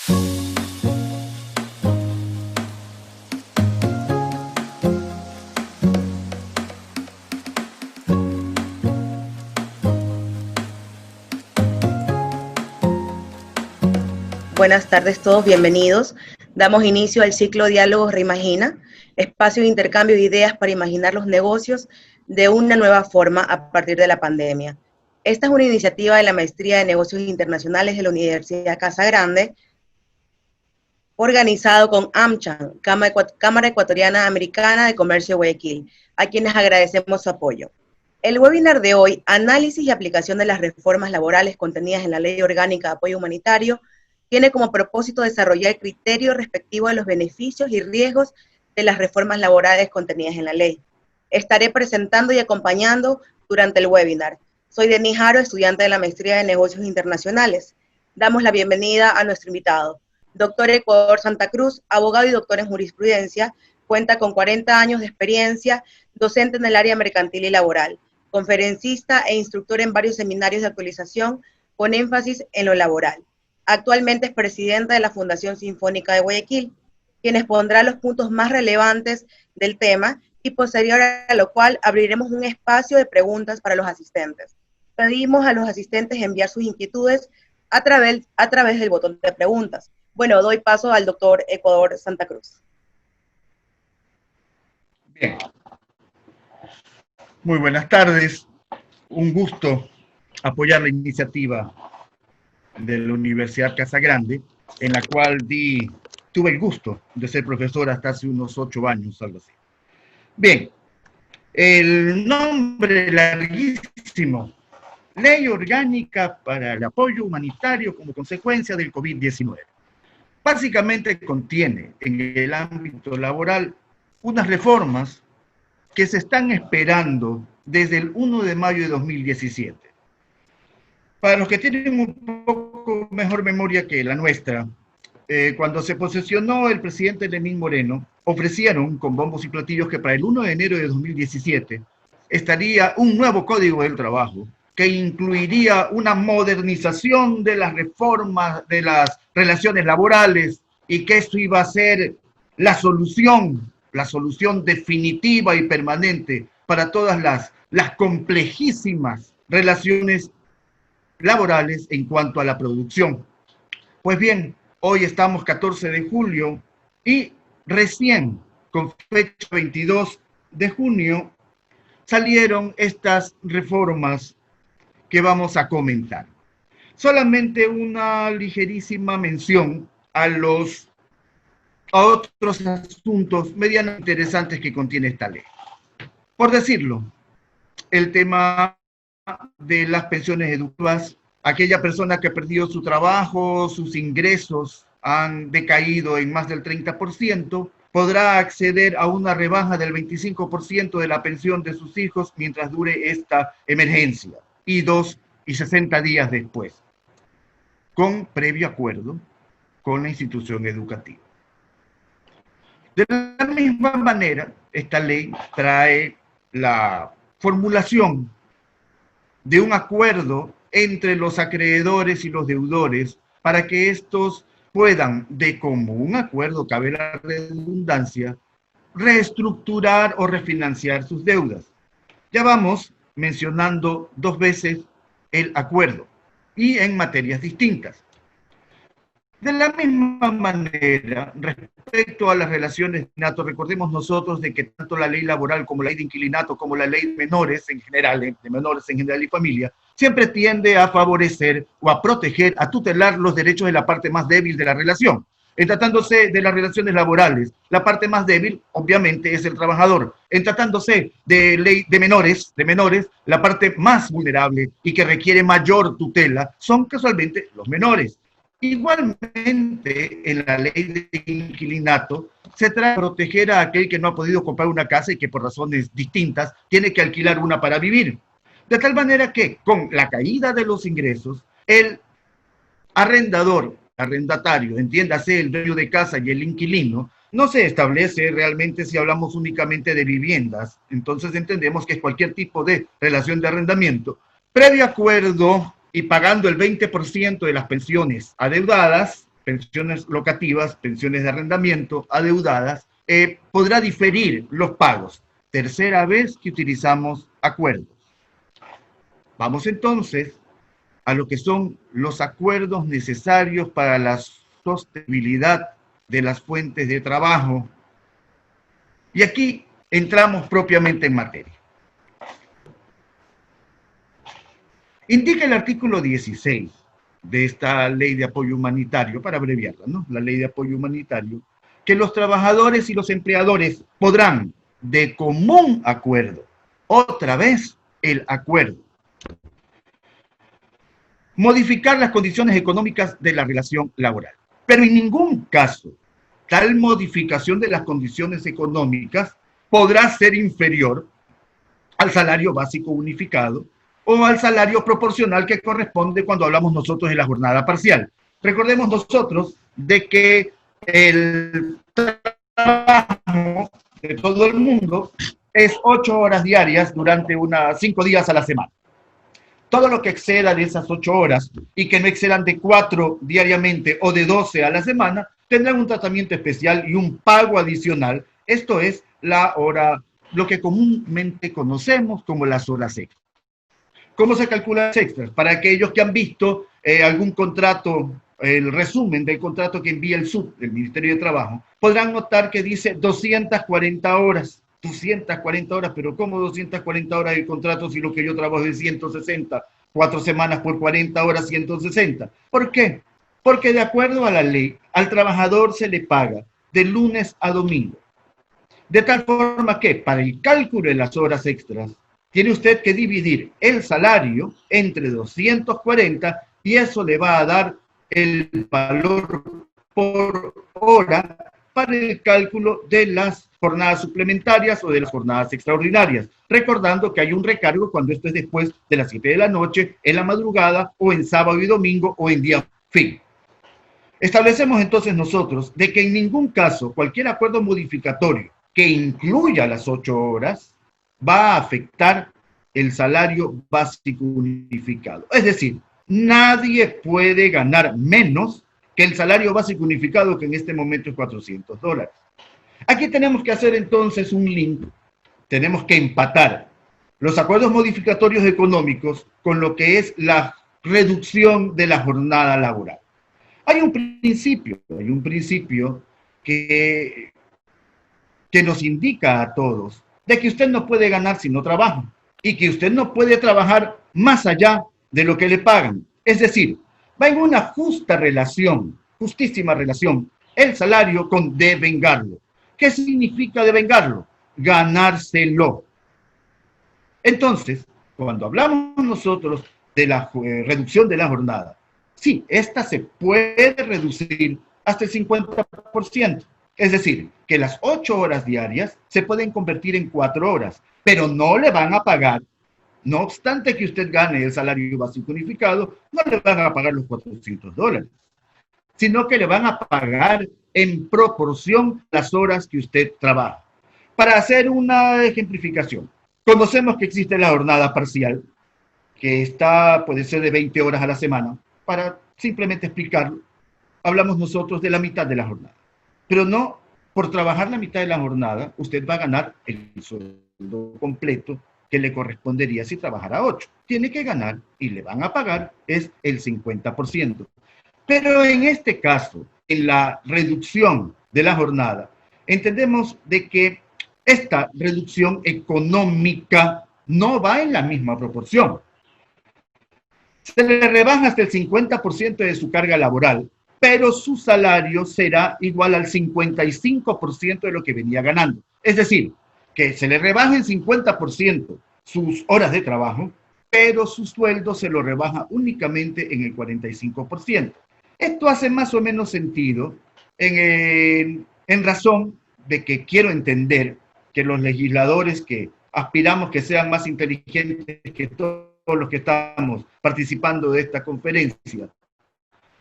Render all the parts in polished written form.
Buenas tardes todos, bienvenidos. Damos inicio al ciclo Diálogos Reimagina, espacio de intercambio de ideas para imaginar los negocios de una nueva forma a partir de la pandemia. Esta es una iniciativa de la Maestría de Negocios Internacionales de la Universidad Casa Grande, organizado con AmCham, Cámara Ecuatoriana Americana de Comercio de Guayaquil, a quienes agradecemos su apoyo. El webinar de hoy, Análisis y aplicación de las reformas laborales contenidas en la Ley Orgánica de Apoyo Humanitario, tiene como propósito desarrollar criterios respectivos a los beneficios y riesgos de las reformas laborales contenidas en la ley. Estaré presentando y acompañando durante el webinar. Soy Denis Haro, estudiante de la Maestría de Negocios Internacionales. Damos la bienvenida a nuestro invitado. Doctor Ecuador Santa Cruz, abogado y doctor en jurisprudencia, cuenta con 40 años de experiencia, docente en el área mercantil y laboral, conferencista e instructor en varios seminarios de actualización con énfasis en lo laboral. Actualmente es presidenta de la Fundación Sinfónica de Guayaquil, quien expondrá los puntos más relevantes del tema y posterior a lo cual abriremos un espacio de preguntas para los asistentes. Pedimos a los asistentes enviar sus inquietudes a través del botón de preguntas. Bueno, doy paso al doctor Ecuador Santa Cruz. Bien. Muy buenas tardes. Un gusto apoyar la iniciativa de la Universidad Casa Grande, en la cual tuve el gusto de ser profesor hasta hace unos 8 años, algo así. Bien, el nombre larguísimo, Ley Orgánica para el Apoyo Humanitario como consecuencia del COVID-19. Básicamente contiene en el ámbito laboral unas reformas que se están esperando desde el 1 de mayo de 2017. Para los que tienen un poco mejor memoria que la nuestra, cuando se posesionó el presidente Lenín Moreno, ofrecieron con bombos y platillos que para el 1 de enero de 2017 estaría un nuevo Código del Trabajo que incluiría una modernización de las reformas de las relaciones laborales y que esto iba a ser la solución definitiva y permanente para todas las complejísimas relaciones laborales en cuanto a la producción. Pues bien, hoy estamos 14 de julio y recién, con fecha 22 de junio, salieron estas reformas que vamos a comentar. Solamente una ligerísima mención a otros asuntos medianamente interesantes que contiene esta ley. Por decirlo, el tema de las pensiones educativas, aquella persona que ha perdido su trabajo, sus ingresos han decaído en más del 30%, podrá acceder a una rebaja del 25% de la pensión de sus hijos mientras dure esta emergencia, y 60 días después, con previo acuerdo con la institución educativa. De la misma manera, esta ley trae la formulación de un acuerdo entre los acreedores y los deudores para que estos puedan, de común acuerdo, cabe la redundancia, reestructurar o refinanciar sus deudas. Ya vamos mencionando 2 veces el acuerdo y en materias distintas. De la misma manera, respecto a las relaciones de inquilinato, recordemos nosotros de que tanto la ley laboral como la ley de inquilinato, como la ley de menores en general, y familia, siempre tiende a favorecer o a proteger, a tutelar los derechos de la parte más débil de la relación. En tratándose de las relaciones laborales, la parte más débil, obviamente, es el trabajador. En tratándose de ley de menores, la parte más vulnerable y que requiere mayor tutela son casualmente los menores. Igualmente, en la ley de inquilinato, se trata de proteger a aquel que no ha podido comprar una casa y que por razones distintas tiene que alquilar una para vivir. De tal manera que, con la caída de los ingresos, el arrendatario, entiéndase el dueño de casa y el inquilino, no se establece realmente si hablamos únicamente de viviendas. Entonces entendemos que es cualquier tipo de relación de arrendamiento, previo acuerdo y pagando el 20% de las pensiones adeudadas, pensiones locativas, pensiones de arrendamiento, adeudadas, podrá diferir los pagos. Tercera vez que utilizamos acuerdos. Vamos entonces a lo que son los acuerdos necesarios para la sostenibilidad de las fuentes de trabajo. Y aquí entramos propiamente en materia. Indica el artículo 16 de esta ley de apoyo humanitario, para abreviarla, ¿no? La ley de apoyo humanitario, que los trabajadores y los empleadores podrán, de común acuerdo, otra vez el acuerdo, modificar las condiciones económicas de la relación laboral. Pero en ningún caso, tal modificación de las condiciones económicas podrá ser inferior al salario básico unificado o al salario proporcional que corresponde cuando hablamos nosotros de la jornada parcial. Recordemos nosotros de que el trabajo de todo el mundo es 8 horas diarias durante 5 días a la semana. Todo lo que exceda de esas 8 horas y que no excedan de 4 diariamente o de 12 a la semana, tendrán un tratamiento especial y un pago adicional. Esto es la hora, lo que comúnmente conocemos como las horas extras. ¿Cómo se calculan las extras? Para aquellos que han visto algún contrato, el resumen del contrato que envía el SUT, el Ministerio de Trabajo, podrán notar que dice 240 horas. 240 horas, pero ¿cómo 240 horas el contrato si lo que yo trabajo es 160? 4 semanas por 40 horas, 160. ¿Por qué? Porque de acuerdo a la ley, al trabajador se le paga de lunes a domingo. De tal forma que para el cálculo de las horas extras, tiene usted que dividir el salario entre 240 y eso le va a dar el valor por hora para el cálculo de las jornadas suplementarias o de las jornadas extraordinarias, recordando que hay un recargo cuando esto es después de las 7 de la noche, en la madrugada, o en sábado y domingo, o en día fin. Establecemos entonces nosotros de que en ningún caso cualquier acuerdo modificatorio que incluya las 8 horas va a afectar el salario básico unificado. Es decir, nadie puede ganar menos que el salario básico unificado, que en este momento es $400. Aquí tenemos que hacer entonces un link, tenemos que empatar los acuerdos modificatorios económicos con lo que es la reducción de la jornada laboral. Hay un principio que nos indica a todos de que usted no puede ganar si no trabaja y que usted no puede trabajar más allá de lo que le pagan. Es decir, va en una justa relación, justísima relación, el salario con devengarlo. ¿Qué significa devengarlo? Ganárselo. Entonces, cuando hablamos nosotros de la reducción de la jornada, sí, esta se puede reducir hasta el 50%. Es decir, que las 8 horas diarias se pueden convertir en 4 horas, pero no le van a pagar, no obstante que usted gane el salario básico unificado, no le van a pagar los $400, sino que le van a pagar en proporción las horas que usted trabaja. Para hacer una ejemplificación, conocemos que existe la jornada parcial, que puede ser de 20 horas a la semana. Para simplemente explicarlo, hablamos nosotros de la mitad de la jornada. Pero no, por trabajar la mitad de la jornada, usted va a ganar el sueldo completo que le correspondería si trabajara 8. Tiene que ganar, y le van a pagar, es el 50%. Pero en este caso, en la reducción de la jornada, entendemos de que esta reducción económica no va en la misma proporción. Se le rebaja hasta el 50% de su carga laboral, pero su salario será igual al 55% de lo que venía ganando. Es decir, que se le rebaja en 50% sus horas de trabajo, pero su sueldo se lo rebaja únicamente en el 45%. Esto hace más o menos sentido en razón de que quiero entender que los legisladores que aspiramos que sean más inteligentes que todos los que estamos participando de esta conferencia,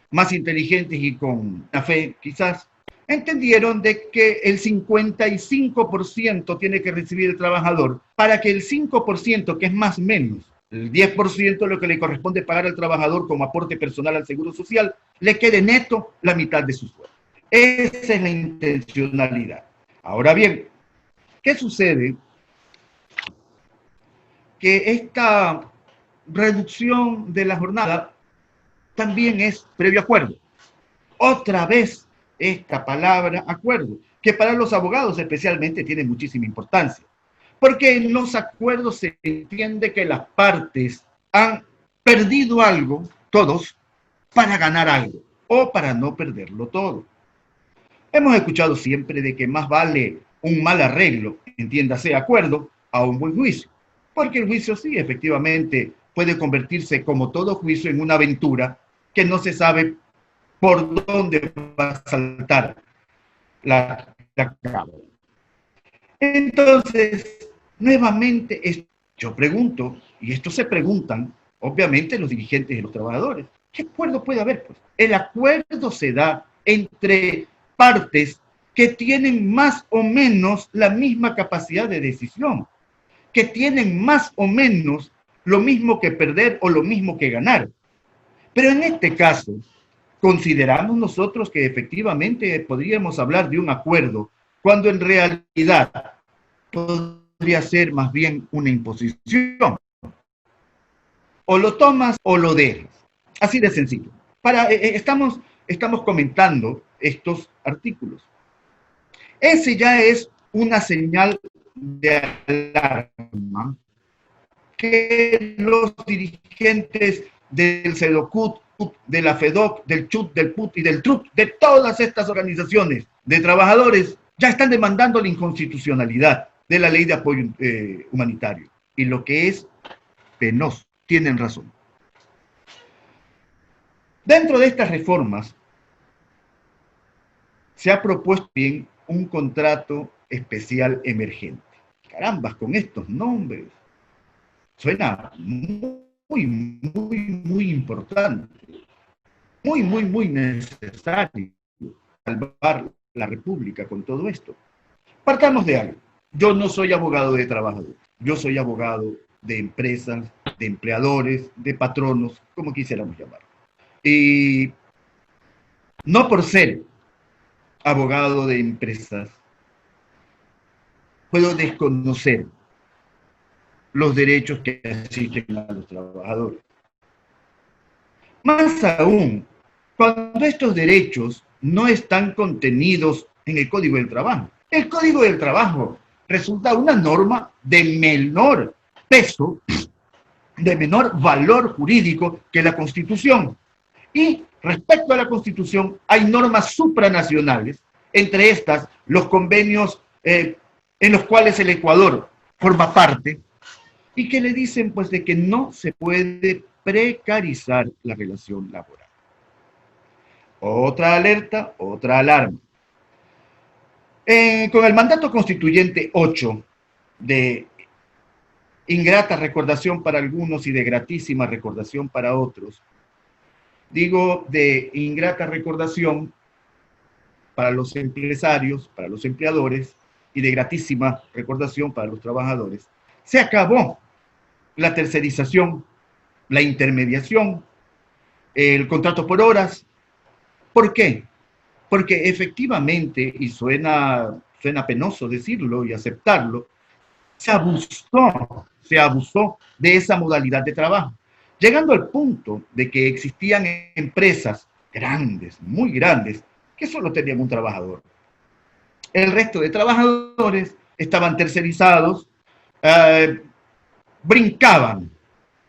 más inteligentes y con la fe quizás, entendieron de que el 55% tiene que recibir el trabajador para que el 5%, que es más o menos el 10% de lo que le corresponde pagar al trabajador como aporte personal al Seguro Social, le quede neto la mitad de su sueldo. Esa es la intencionalidad. Ahora bien, ¿qué sucede? Que esta reducción de la jornada también es previo acuerdo. Otra vez esta palabra acuerdo, que para los abogados especialmente tiene muchísima importancia, porque en los acuerdos se entiende que las partes han perdido algo, todos, para ganar algo o para no perderlo todo. Hemos escuchado siempre de que más vale un mal arreglo, entiéndase acuerdo, a un buen juicio, porque el juicio sí, efectivamente, puede convertirse como todo juicio en una aventura que no se sabe por dónde va a saltar la cabra. Entonces, nuevamente, yo pregunto, y esto se preguntan, obviamente, los dirigentes y los trabajadores, ¿qué acuerdo puede haber? Pues el acuerdo se da entre partes que tienen más o menos la misma capacidad de decisión, que tienen más o menos lo mismo que perder o lo mismo que ganar. Pero en este caso, consideramos nosotros que efectivamente podríamos hablar de un acuerdo, cuando en realidad podría ser más bien una imposición. O lo tomas o lo dejas. Así de sencillo. Estamos comentando estos artículos. Ese ya es una señal de alarma que los dirigentes del CEDOCUT, de la FEDOC, del CHUT, del PUT y del TRUT, de todas estas organizaciones de trabajadores, ya están demandando la inconstitucionalidad de la ley de apoyo humanitario. Y lo que es penoso, tienen razón. Dentro de estas reformas, se ha propuesto bien un contrato especial emergente. Carambas, con estos nombres. Suena muy importante. Muy necesario salvar la República con todo esto. Partamos de algo. Yo no soy abogado de trabajadores. Yo soy abogado de empresas, de empleadores, de patronos, como quisiéramos llamarlo. Y no por ser abogado de empresas, puedo desconocer los derechos que asisten a los trabajadores. Más aún, cuando estos derechos no están contenidos en el Código del Trabajo. El Código del Trabajo resulta una norma de menor peso, de menor valor jurídico que la Constitución. Y respecto a la Constitución, hay normas supranacionales, entre estas los convenios en los cuales el Ecuador forma parte, y que le dicen pues de que no se puede precarizar la relación laboral. Otra alerta, otra alarma. Con el mandato constituyente 8 de ingrata recordación para algunos y de gratísima recordación para otros, digo de ingrata recordación para los empresarios, para los empleadores, y de gratísima recordación para los trabajadores, se acabó la tercerización, la intermediación, el contrato por horas. ¿Por qué? Porque efectivamente, y suena penoso decirlo y aceptarlo, se abusó de esa modalidad de trabajo, llegando al punto de que existían empresas grandes, muy grandes, que solo tenían un trabajador. El resto de trabajadores estaban tercerizados, brincaban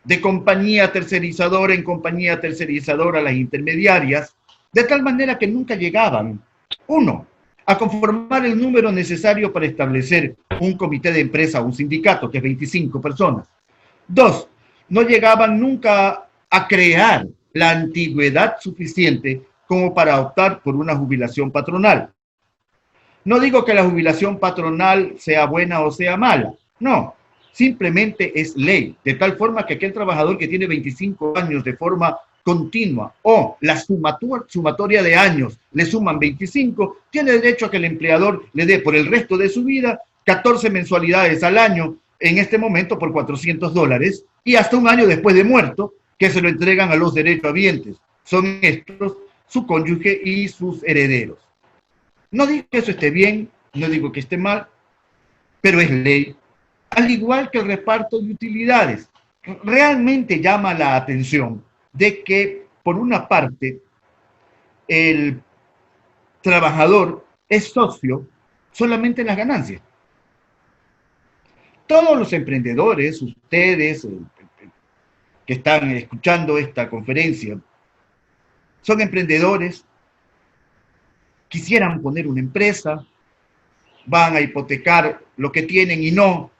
de compañía tercerizadora en compañía tercerizadora a las intermediarias, de tal manera que nunca llegaban, uno, a conformar el número necesario para establecer un comité de empresa o un sindicato, que es 25 personas. Dos, no llegaban nunca a crear la antigüedad suficiente como para optar por una jubilación patronal. No digo que la jubilación patronal sea buena o sea mala, no, simplemente es ley, de tal forma que aquel trabajador que tiene 25 años de forma continua o la sumatoria de años le suman 25, tiene derecho a que el empleador le dé por el resto de su vida 14 mensualidades al año en este momento por $400 y hasta un año después de muerto, que se lo entregan a los derechohabientes. Son estos su cónyuge y sus herederos. No digo que eso esté bien, no digo que esté mal, pero es ley. Al igual que el reparto de utilidades. Realmente llama la atención de que, por una parte, el trabajador es socio solamente en las ganancias. Todos los emprendedores, ustedes que están escuchando esta conferencia, son emprendedores, quisieran poner una empresa, van a hipotecar lo que tienen y no,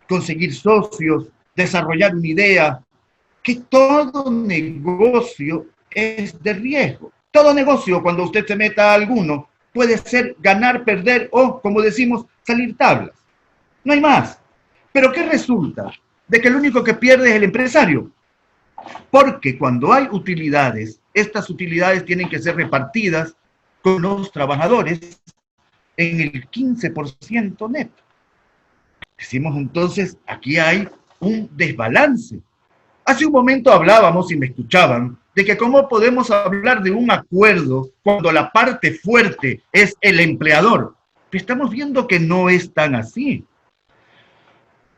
conseguir socios, desarrollar una idea, que todo negocio es de riesgo. Todo negocio, cuando usted se meta a alguno, puede ser ganar, perder o, como decimos, salir tablas. No hay más. ¿Pero qué resulta? De que el único que pierde es el empresario. Porque cuando hay utilidades, estas utilidades tienen que ser repartidas con los trabajadores en el 15% neto. Decimos entonces, aquí hay un desbalance. Hace un momento hablábamos, y me escuchaban, de que cómo podemos hablar de un acuerdo cuando la parte fuerte es el empleador. Pero estamos viendo que no es tan así.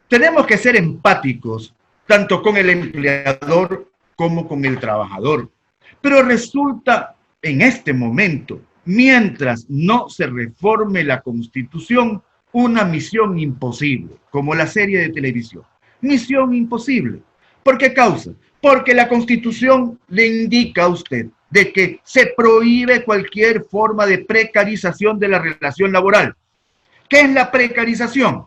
Tenemos que ser empáticos, tanto con el empleador como con el trabajador. Pero resulta, en este momento, mientras no se reforme la Constitución, una misión imposible, como la serie de televisión. Misión imposible. ¿Por qué causa? Porque la Constitución le indica a usted de que se prohíbe cualquier forma de precarización de la relación laboral. ¿Qué es la precarización?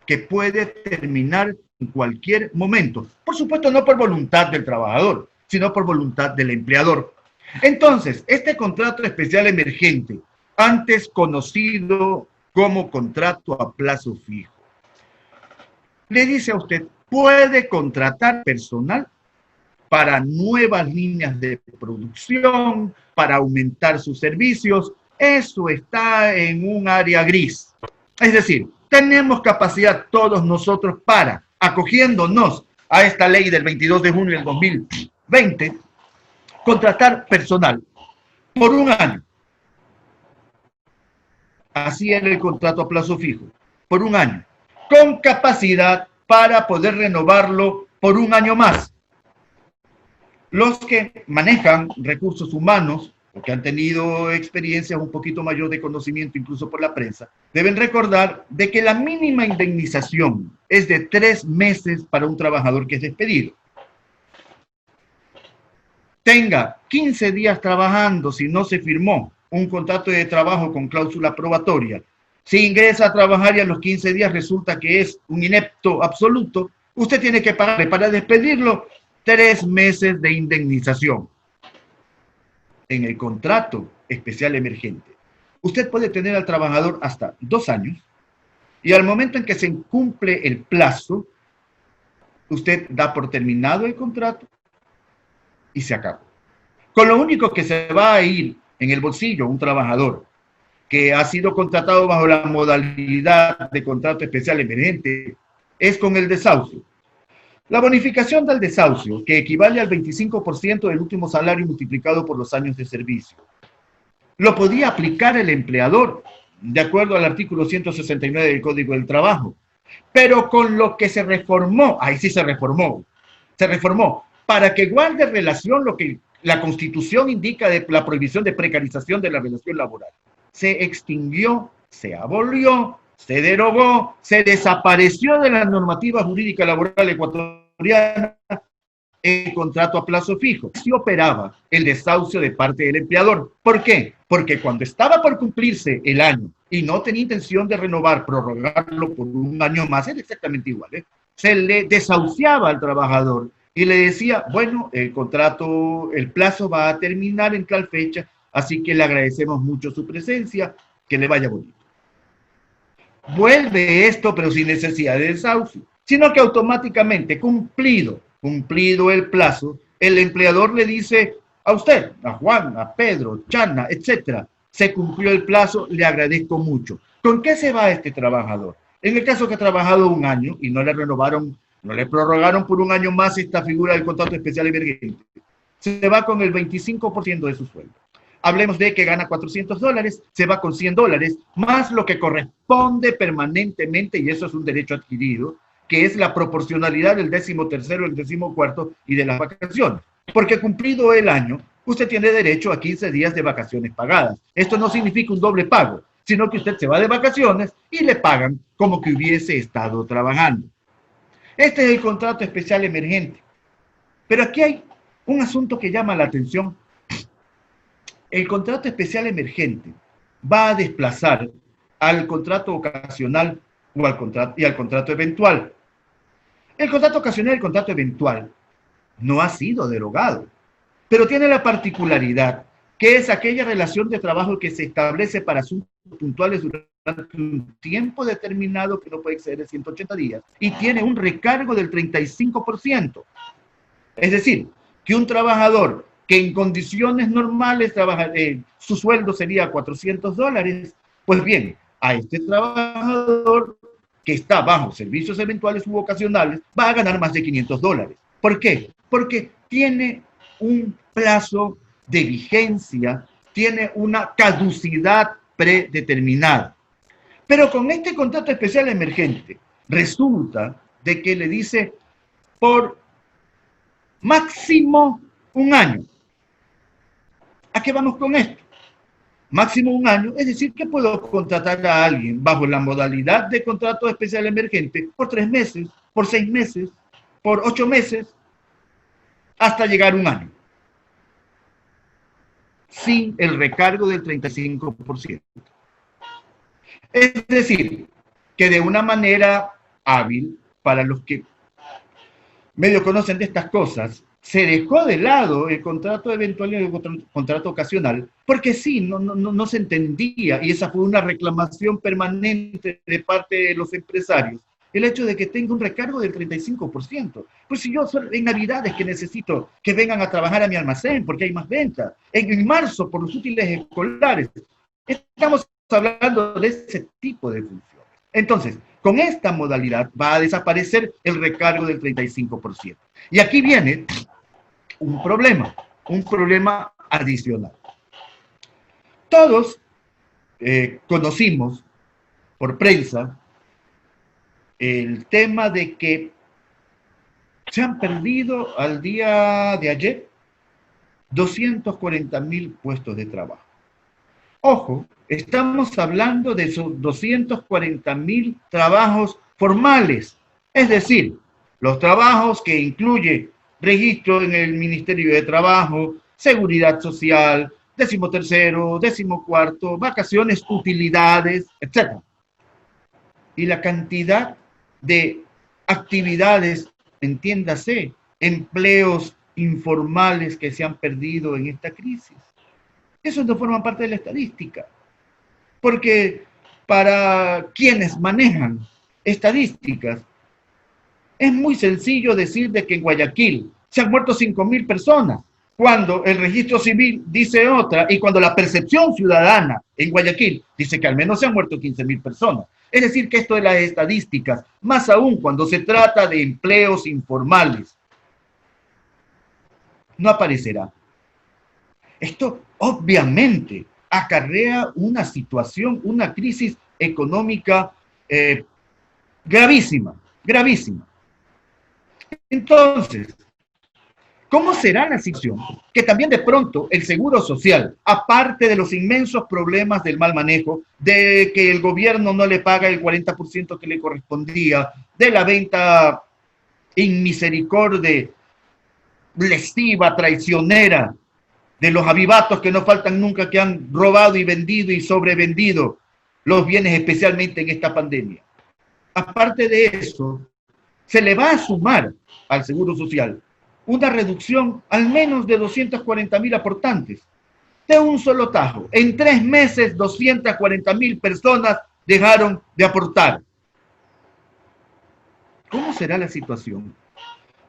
Que puede terminar en cualquier momento. Por supuesto, no por voluntad del trabajador, sino por voluntad del empleador. Entonces, este contrato especial emergente, antes conocido como contrato a plazo fijo, le dice a usted, puede contratar personal para nuevas líneas de producción, para aumentar sus servicios. Eso está en un área gris. Es decir, tenemos capacidad todos nosotros para, acogiéndonos a esta ley del 22 de junio del 2020, contratar personal por un año. Así era el contrato a plazo fijo, por un año, con capacidad para poder renovarlo por un año más. Los que manejan recursos humanos, o que han tenido experiencias un poquito mayor de conocimiento, incluso por la prensa, deben recordar de que la mínima indemnización es de 3 meses para un trabajador que es despedido. Tenga 15 días trabajando si no se firmó un contrato de trabajo con cláusula probatoria. Si ingresa a trabajar y a los 15 días resulta que es un inepto absoluto, usted tiene que pagarle para despedirlo 3 meses de indemnización. En el contrato especial emergente, usted puede tener al trabajador hasta 2 años y al momento en que se cumple el plazo, usted da por terminado el contrato y se acabó. Con lo único que se va a ir en el bolsillo un trabajador que ha sido contratado bajo la modalidad de contrato especial emergente es con el desahucio. La bonificación del desahucio, que equivale al 25% del último salario multiplicado por los años de servicio, lo podía aplicar el empleador, de acuerdo al artículo 169 del Código del Trabajo. Pero con lo que se reformó, ahí sí se reformó para que guarde relación lo que la Constitución indica de la prohibición de precarización de la relación laboral. Se extinguió, se abolió, se derogó, se desapareció de la normativa jurídica laboral ecuatoriana el contrato a plazo fijo. Se operaba el desahucio de parte del empleador. ¿Por qué? Porque cuando estaba por cumplirse el año y no tenía intención de renovar, prorrogarlo por un año más, era exactamente igual, se le desahuciaba al trabajador y le decía, bueno, el contrato, el plazo va a terminar en tal fecha, así que le agradecemos mucho su presencia, que le vaya bonito. Vuelve esto, pero sin necesidad de desahucio, sino que automáticamente, cumplido el plazo, el empleador le dice a usted, a Juan, a Pedro, Chana, etcétera, se cumplió el plazo, le agradezco mucho. ¿Con qué se va este trabajador? En el caso que ha trabajado un año y no le renovaron, no le prorrogaron por un año más esta figura del contrato especial emergente, se va con el 25% de su sueldo. Hablemos de que gana $400, se va con $100, más lo que corresponde permanentemente, y eso es un derecho adquirido, que es la proporcionalidad del 13º, el 14º y de las vacaciones. Porque cumplido el año, usted tiene derecho a 15 días de vacaciones pagadas. Esto no significa un doble pago, sino que usted se va de vacaciones y le pagan como que hubiese estado trabajando. Este es el contrato especial emergente. Pero aquí hay un asunto que llama la atención. El contrato especial emergente va a desplazar al contrato ocasional o al contrato eventual. El contrato ocasional y el contrato eventual no ha sido derogado, pero tiene la particularidad que es aquella relación de trabajo que se establece para asuntos puntuales durante un tiempo determinado que no puede exceder de 180 días y tiene un recargo del 35%. Es decir, que un trabajador que en condiciones normales su sueldo sería $400, pues bien, a este trabajador que está bajo servicios eventuales u ocasionales va a ganar más de $500. ¿Por qué? Porque tiene un plazo de vigencia, tiene una caducidad predeterminada. Pero con este contrato especial emergente, resulta de que le dice por máximo un año. ¿A qué vamos con esto? Máximo un año, es decir, que puedo contratar a alguien bajo la modalidad de contrato especial emergente por 3 meses, por 6 meses, por 8 meses, hasta llegar a un año, sin el recargo del 35%. Es decir, que de una manera hábil, para los que medio conocen de estas cosas, se dejó de lado el contrato eventual y el contrato ocasional, porque sí, no se entendía, y esa fue una reclamación permanente de parte de los empresarios, el hecho de que tenga un recargo del 35%. Pues si yo en Navidades que necesito que vengan a trabajar a mi almacén porque hay más ventas, en marzo por los útiles escolares, estamos hablando de ese tipo de funciones. Entonces, con esta modalidad va a desaparecer el recargo del 35%. Y aquí viene un problema adicional. Todos conocimos por prensa el tema de que se han perdido al día de ayer 240.000 puestos de trabajo. Ojo, estamos hablando de esos 240.000 trabajos formales, es decir, los trabajos que incluye registro en el Ministerio de Trabajo, Seguridad Social, 13º, 14º, vacaciones, utilidades, etc. Y la cantidad de actividades, entiéndase, empleos informales que se han perdido en esta crisis. Esos no forman parte de la estadística, porque para quienes manejan estadísticas, es muy sencillo decir de que en Guayaquil se han muerto 5.000 personas, cuando el registro civil dice otra, y cuando la percepción ciudadana en Guayaquil dice que al menos se han muerto 15.000 personas. Es decir, que esto de las estadísticas, más aún cuando se trata de empleos informales, no aparecerá. Esto obviamente acarrea una situación, una crisis económica gravísima, gravísima. Entonces, ¿cómo será la situación? Que también de pronto el Seguro Social, aparte de los inmensos problemas del mal manejo, de que el gobierno no le paga el 40% que le correspondía, de la venta inmisericordia, lesiva, traicionera, de los avivatos que no faltan nunca, que han robado y vendido y sobrevendido los bienes, especialmente en esta pandemia. Aparte de eso, se le va a sumar al Seguro Social una reducción al menos de 240.000 aportantes, de un solo tajo. En 3 meses, 240.000 personas dejaron de aportar. ¿Cómo será la situación?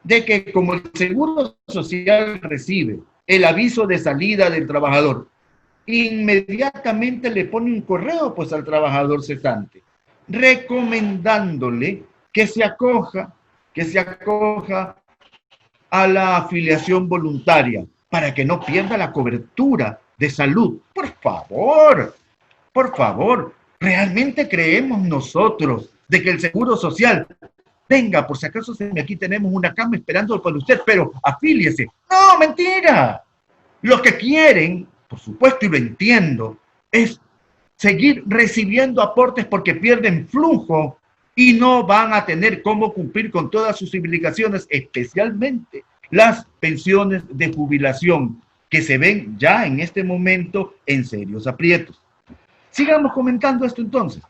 De que como el Seguro Social recibe el aviso de salida del trabajador, inmediatamente le pone un correo pues al trabajador cesante. recomendándole que se acoja a la afiliación voluntaria para que no pierda la cobertura de salud. Por favor, ¿realmente creemos nosotros de que el Seguro Social, venga, por si acaso aquí tenemos una cama esperando para usted, pero afíliese? No, mentira. Los que quieren, por supuesto, y lo entiendo, es seguir recibiendo aportes porque pierden flujo y no van a tener cómo cumplir con todas sus obligaciones, especialmente las pensiones de jubilación, que se ven ya en este momento en serios aprietos. Sigamos comentando esto entonces.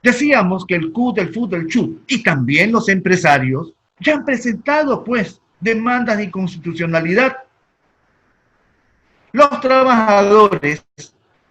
Decíamos que el CUT, el FUT, el CHUT y también los empresarios ya han presentado, pues, demandas de inconstitucionalidad. Los trabajadores,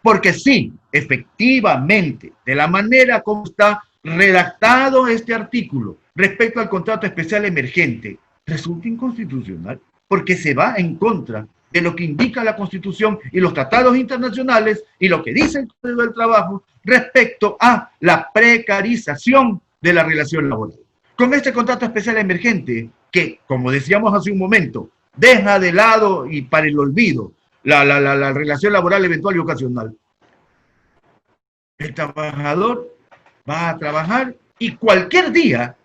porque sí, efectivamente, de la manera como está redactado este artículo respecto al contrato especial emergente, resulta inconstitucional, porque se va en contra de lo que indica la Constitución y los tratados internacionales y lo que dice el Código del Trabajo respecto a la precarización de la relación laboral. Con este contrato especial emergente, que, como decíamos hace un momento, deja de lado y para el olvido la relación laboral eventual y ocasional, el trabajador va a trabajar y cualquier día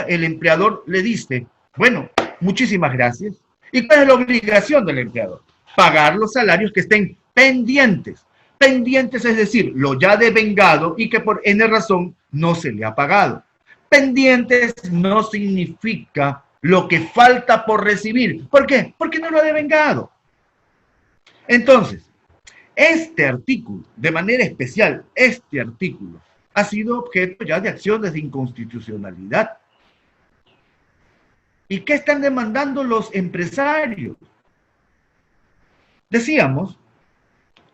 el empleador le dice, bueno, muchísimas gracias. ¿Y cuál es la obligación del empleador? Pagar los salarios que estén pendientes. Pendientes es decir, lo ya devengado y que por N razón no se le ha pagado. Pendientes no significa lo que falta por recibir. ¿Por qué? Porque no lo ha devengado. Entonces, este artículo, de manera especial, este artículo, ha sido objeto ya de acciones de inconstitucionalidad. ¿Y qué están demandando los empresarios? Decíamos,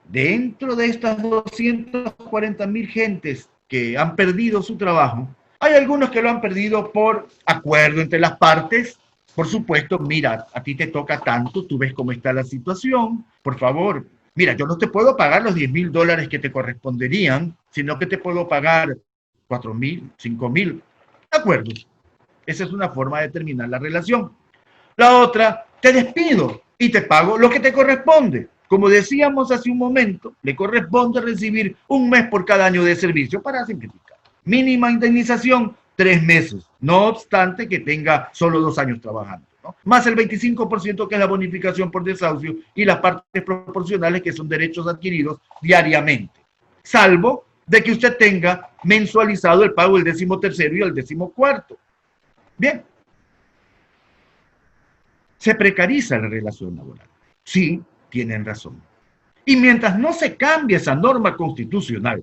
dentro de estas 240,000 gentes que han perdido su trabajo, hay algunos que lo han perdido por acuerdo entre las partes. Por supuesto, mira, a ti te toca tanto, tú ves cómo está la situación, por favor, mira, yo no te puedo pagar los $10,000 que te corresponderían, sino que te puedo pagar 4,000, 5,000, acuerdos. Esa es una forma de terminar la relación. La otra, te despido y te pago lo que te corresponde. Como decíamos hace un momento, le corresponde recibir 1 mes por cada año de servicio para simplificar. Mínima indemnización, 3 meses, no obstante que tenga solo 2 años trabajando, ¿no? Más el 25% que es la bonificación por desahucio y las partes proporcionales que son derechos adquiridos diariamente. Salvo de que usted tenga mensualizado el pago del 13º y el 14º. Bien. Se precariza la relación laboral. Sí, tienen razón. Y mientras no se cambie esa norma constitucional,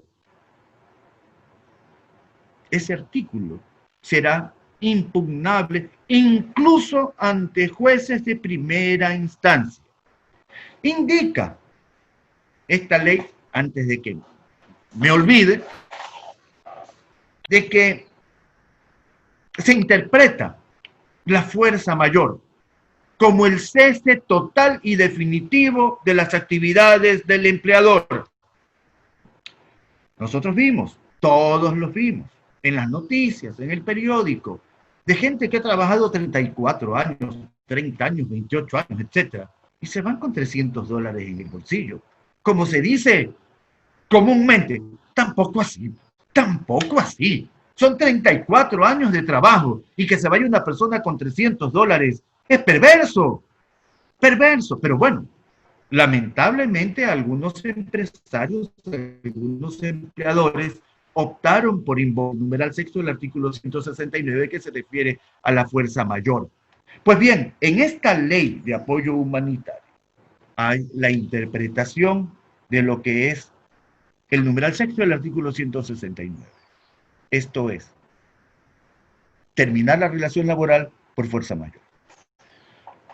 ese artículo será impugnable incluso ante jueces de primera instancia. Indica esta ley, antes de que me olvide, de que se interpreta la fuerza mayor como el cese total y definitivo de las actividades del empleador. Nosotros vimos, todos los vimos, en las noticias, en el periódico, de gente que ha trabajado 34 años, 30 años, 28 años, etc. Y se van con $300 en el bolsillo. Como se dice comúnmente, tampoco así, tampoco así. Son 34 años de trabajo y que se vaya una persona con $300 es perverso, perverso. Pero bueno, lamentablemente algunos empresarios, algunos empleadores optaron por invocar el numeral sexto del artículo 169 que se refiere a la fuerza mayor. Pues bien, en esta ley de apoyo humanitario hay la interpretación de lo que es el numeral sexto del artículo 169. Esto es, terminar la relación laboral por fuerza mayor.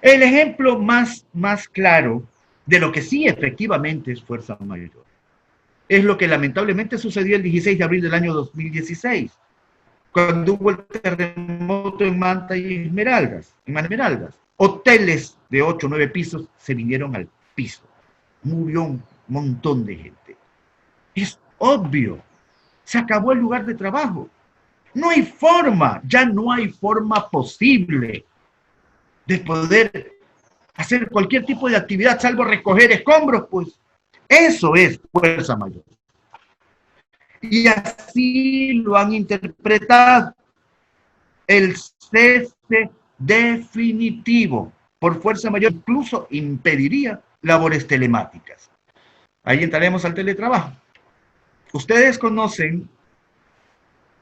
El ejemplo más claro de lo que sí efectivamente es fuerza mayor es lo que lamentablemente sucedió el 16 de abril del año 2016, cuando hubo el terremoto en Manta y Esmeraldas. Hoteles de 8 o 9 pisos se vinieron al piso. Murió un montón de gente. Es obvio Se acabó el lugar de trabajo. No hay forma, ya no hay forma posible de poder hacer cualquier tipo de actividad salvo recoger escombros, pues. Eso es fuerza mayor. Y así lo han interpretado. El cese definitivo por fuerza mayor incluso impediría labores telemáticas. Ahí entraremos al teletrabajo. Ustedes conocen,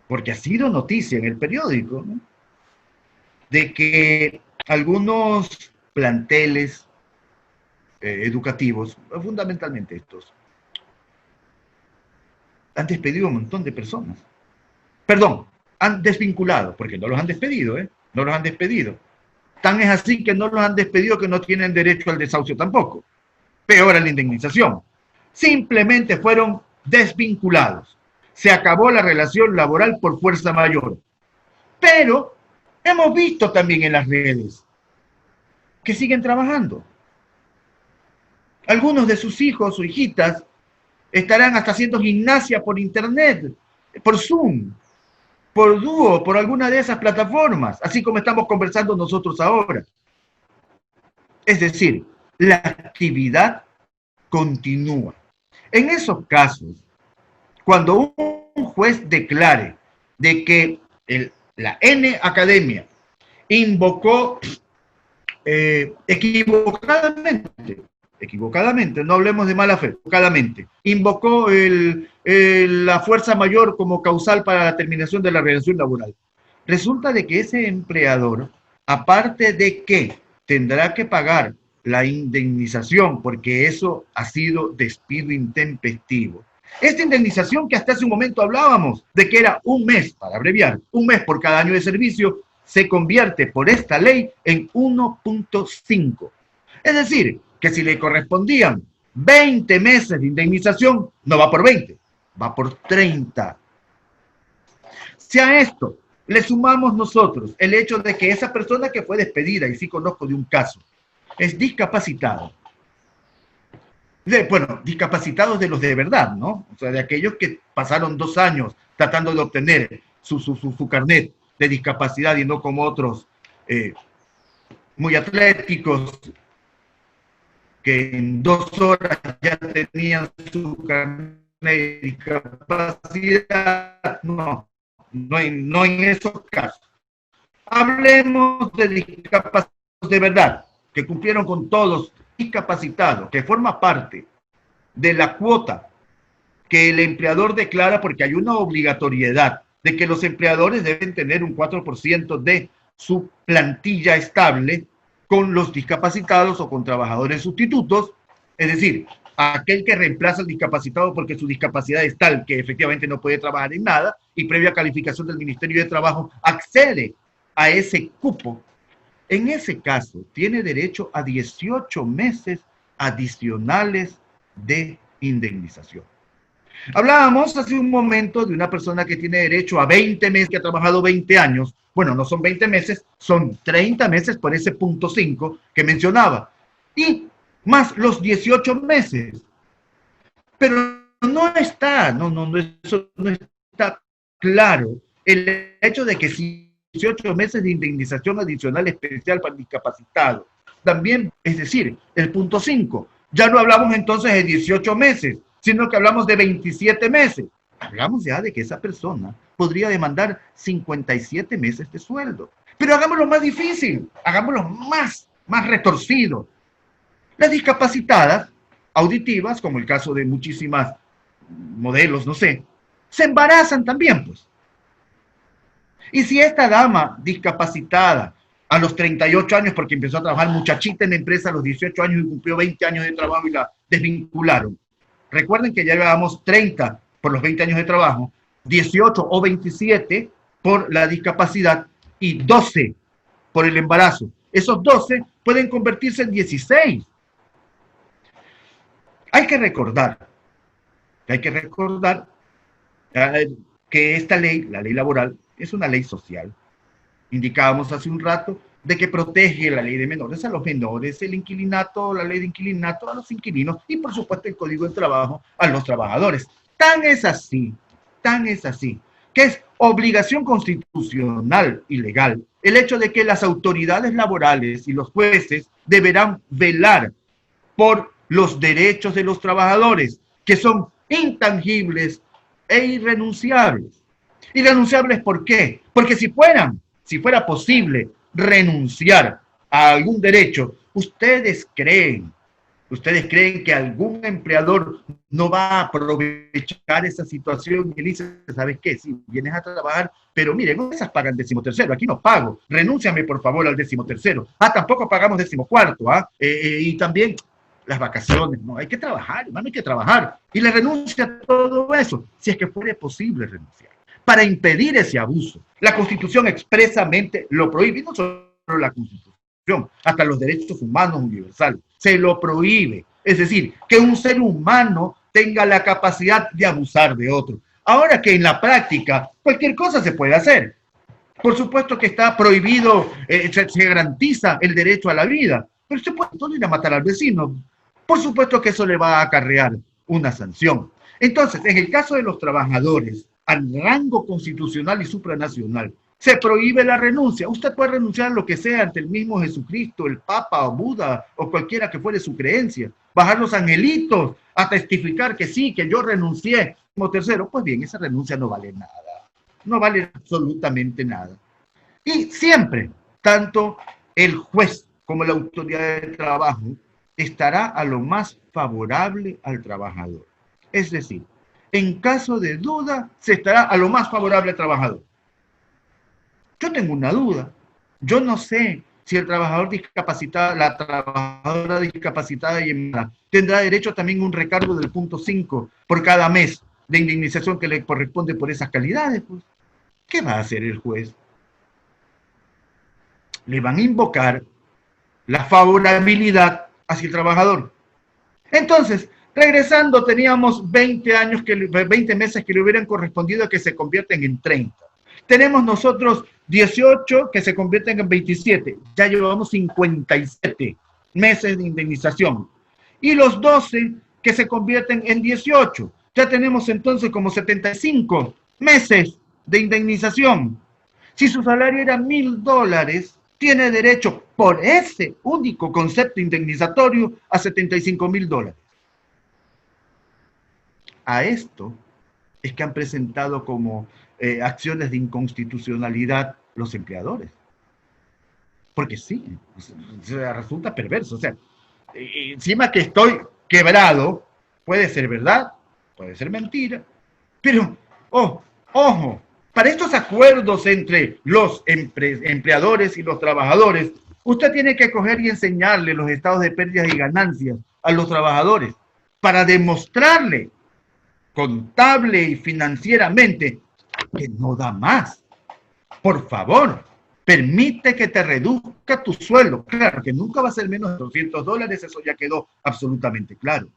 porque ha sido noticia en el periódico, ¿no?, de que algunos planteles educativos, fundamentalmente estos, han despedido a un montón de personas. Perdón, han desvinculado, porque no los han despedido, no los han despedido. Tan es así que no los han despedido que no tienen derecho al desahucio tampoco. Peor a la indemnización. Simplemente fueron desvinculados. Se acabó la relación laboral por fuerza mayor. Pero hemos visto también en las redes que siguen trabajando. Algunos de sus hijos o hijitas estarán hasta haciendo gimnasia por internet, por Zoom, por Duo, por alguna de esas plataformas, así como estamos conversando nosotros ahora. Es decir, la actividad continúa. En esos casos, cuando un juez declare de que la N Academia invocó equivocadamente, no hablemos de mala fe, equivocadamente, invocó la fuerza mayor como causal para la terminación de la relación laboral. Resulta de que ese empleador, aparte de que tendrá que pagar la indemnización, porque eso ha sido despido intempestivo. Esta indemnización que hasta hace un momento hablábamos de que era un mes, para abreviar, un mes por cada año de servicio, se convierte por esta ley en 1.5. Es decir, que si le correspondían 20 meses de indemnización, no va por 20, va por 30. Si a esto le sumamos nosotros el hecho de que esa persona que fue despedida, y sí conozco de un caso, es discapacitado. Bueno, discapacitados de los de verdad, ¿no? O sea, de aquellos que pasaron 2 años tratando de obtener su carnet de discapacidad y no como otros muy atléticos que en 2 horas ya tenían su carnet de discapacidad. No en esos casos. Hablemos de discapacitados de verdad, que cumplieron con todos, discapacitados, que forma parte de la cuota que el empleador declara, porque hay una obligatoriedad de que los empleadores deben tener un 4% de su plantilla estable con los discapacitados o con trabajadores sustitutos, es decir, aquel que reemplaza al discapacitado porque su discapacidad es tal que efectivamente no puede trabajar en nada y previa calificación del Ministerio de Trabajo accede a ese cupo. En ese caso, tiene derecho a 18 meses adicionales de indemnización. Hablábamos hace un momento de una persona que tiene derecho a 20 meses, que ha trabajado 20 años. Bueno, no son 20 meses, son 30 meses por ese punto 5 que mencionaba. Y más los 18 meses. Pero no está, eso no está claro. El hecho de que si 18 meses de indemnización adicional especial para discapacitados. También, es decir, el punto 5. Ya no hablamos entonces de 18 meses, sino que hablamos de 27 meses. Hablamos ya de que esa persona podría demandar 57 meses de sueldo. Pero hagámoslo más difícil, hagámoslo más retorcido. Las discapacitadas auditivas, como el caso de muchísimas modelos, no sé, se embarazan también, pues. Y si esta dama discapacitada a los 38 años, porque empezó a trabajar muchachita en la empresa a los 18 años y cumplió 20 años de trabajo y la desvincularon. Recuerden que ya llevábamos 30 por los 20 años de trabajo, 18 o 27 por la discapacidad y 12 por el embarazo. Esos 12 pueden convertirse en 16. Hay que recordar que esta ley, la ley laboral, es una ley social. Indicábamos hace un rato de que protege la ley de menores a los menores, el inquilinato, la ley de inquilinato a los inquilinos y por supuesto el Código del Trabajo a los trabajadores. Tan es así tan es así, que es obligación constitucional y legal el hecho de que las autoridades laborales y los jueces deberán velar por los derechos de los trabajadores, que son intangibles e irrenunciables. ¿Irrenunciables por qué? Porque si fuera posible renunciar a algún derecho, ¿ustedes creen que algún empleador no va a aprovechar esa situación y dice, ¿sabes qué? Si vienes a trabajar, pero miren, esas pagan 13º, aquí no pago, renúnciame por favor al 13º. Tampoco pagamos 14º, y también las vacaciones, no, hay que trabajar, hermano, hay que trabajar. Y le renuncia a todo eso, si es que fuera posible renunciar. Para impedir ese abuso, la Constitución expresamente lo prohíbe, y no solo la Constitución, hasta los derechos humanos universales, se lo prohíbe. Es decir, que un ser humano tenga la capacidad de abusar de otro. Ahora que en la práctica cualquier cosa se puede hacer. Por supuesto que está prohibido, se garantiza el derecho a la vida, pero usted puede ir a matar al vecino. Por supuesto que eso le va a acarrear una sanción. Entonces, en el caso de los trabajadores, al rango constitucional y supranacional, se prohíbe la renuncia. Usted puede renunciar a lo que sea ante el mismo Jesucristo, el Papa o Buda o cualquiera que fuere su creencia. Bajar los angelitos a testificar que sí, que yo renuncié como tercero. Pues bien, esa renuncia no vale nada. No vale absolutamente nada. Y siempre, tanto el juez como la autoridad de trabajo estará a lo más favorable al trabajador. Es decir, en caso de duda, se estará a lo más favorable al trabajador. Yo tengo una duda. Yo no sé si el trabajador discapacitado, la trabajadora discapacitada y enferma tendrá derecho también a un recargo del 0.5 por cada mes de indemnización que le corresponde por esas calidades. Pues, ¿qué va a hacer el juez? Le van a invocar la favorabilidad hacia el trabajador. Entonces, regresando, teníamos 20 meses que le hubieran correspondido a que se convierten en 30. Tenemos nosotros 18 que se convierten en 27. Ya llevamos 57 meses de indemnización. Y los 12 que se convierten en 18. Ya tenemos entonces como 75 meses de indemnización. Si su salario era $1,000, tiene derecho por ese único concepto indemnizatorio a $75,000. A esto es que han presentado como acciones de inconstitucionalidad los empleadores. Porque sí, resulta perverso. O sea, encima que estoy quebrado, puede ser verdad, puede ser mentira, pero, ojo, para estos acuerdos entre los empleadores y los trabajadores, usted tiene que coger y enseñarle los estados de pérdidas y ganancias a los trabajadores para demostrarle contable y financieramente que no da más. Por favor, permite que te reduzca tu sueldo. Claro que nunca va a ser menos de $200, eso ya quedó absolutamente claro.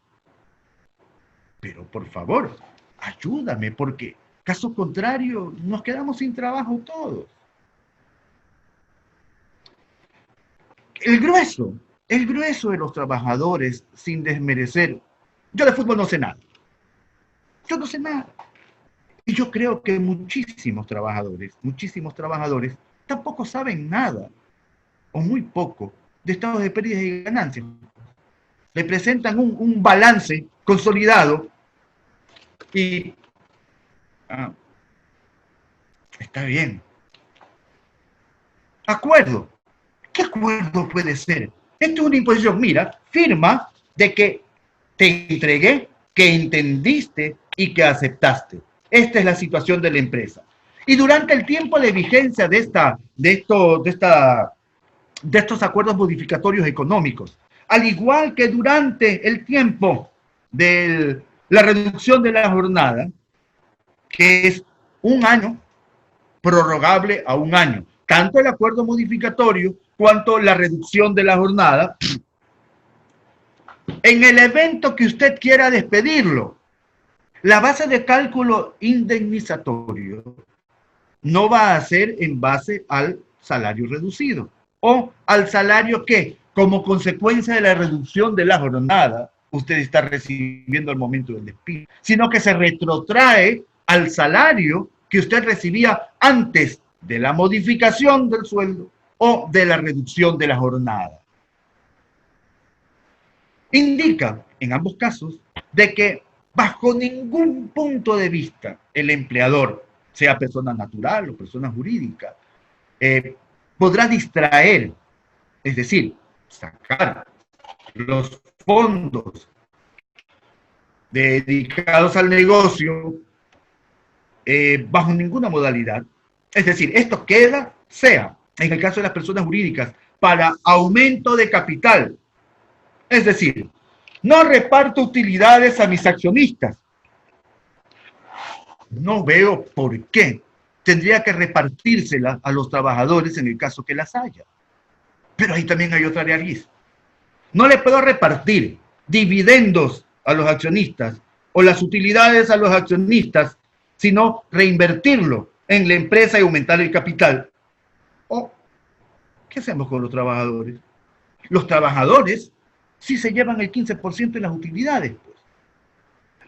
Pero por favor, ayúdame, porque caso contrario, nos quedamos sin trabajo todos. El grueso de los trabajadores, sin desmerecer, yo de fútbol no sé nada. Yo no sé nada. Y yo creo que muchísimos trabajadores tampoco saben nada, o muy poco, de estados de pérdidas y ganancias. Le presentan un balance consolidado y está bien. Acuerdo. ¿Qué acuerdo puede ser? Esto es una imposición. Mira, firma de que te entregué, que entendiste y que aceptaste. Esta es la situación de la empresa. Y durante el tiempo de vigencia de estos acuerdos modificatorios económicos, al igual que durante el tiempo de la reducción de la jornada, que es 1 año, prorrogable a 1 año, tanto el acuerdo modificatorio cuanto la reducción de la jornada, en el evento que usted quiera despedirlo, la base de cálculo indemnizatorio no va a ser en base al salario reducido o al salario que, como consecuencia de la reducción de la jornada, usted está recibiendo al momento del despido, sino que se retrotrae al salario que usted recibía antes de la modificación del sueldo o de la reducción de la jornada. Indica, en ambos casos, de que bajo ningún punto de vista el empleador, sea persona natural o persona jurídica, podrá distraer, es decir, sacar los fondos dedicados al negocio bajo ninguna modalidad. Es decir, esto queda, sea en el caso de las personas jurídicas, para aumento de capital. Es decir, no reparto utilidades a mis accionistas. No veo por qué tendría que repartírsela a los trabajadores en el caso que las haya. Pero ahí también hay otra nariz. No le puedo repartir dividendos a los accionistas o las utilidades a los accionistas, sino reinvertirlo en la empresa y aumentar el capital. ¿O qué hacemos con los trabajadores? Los trabajadores sí se llevan el 15% de las utilidades. Pues.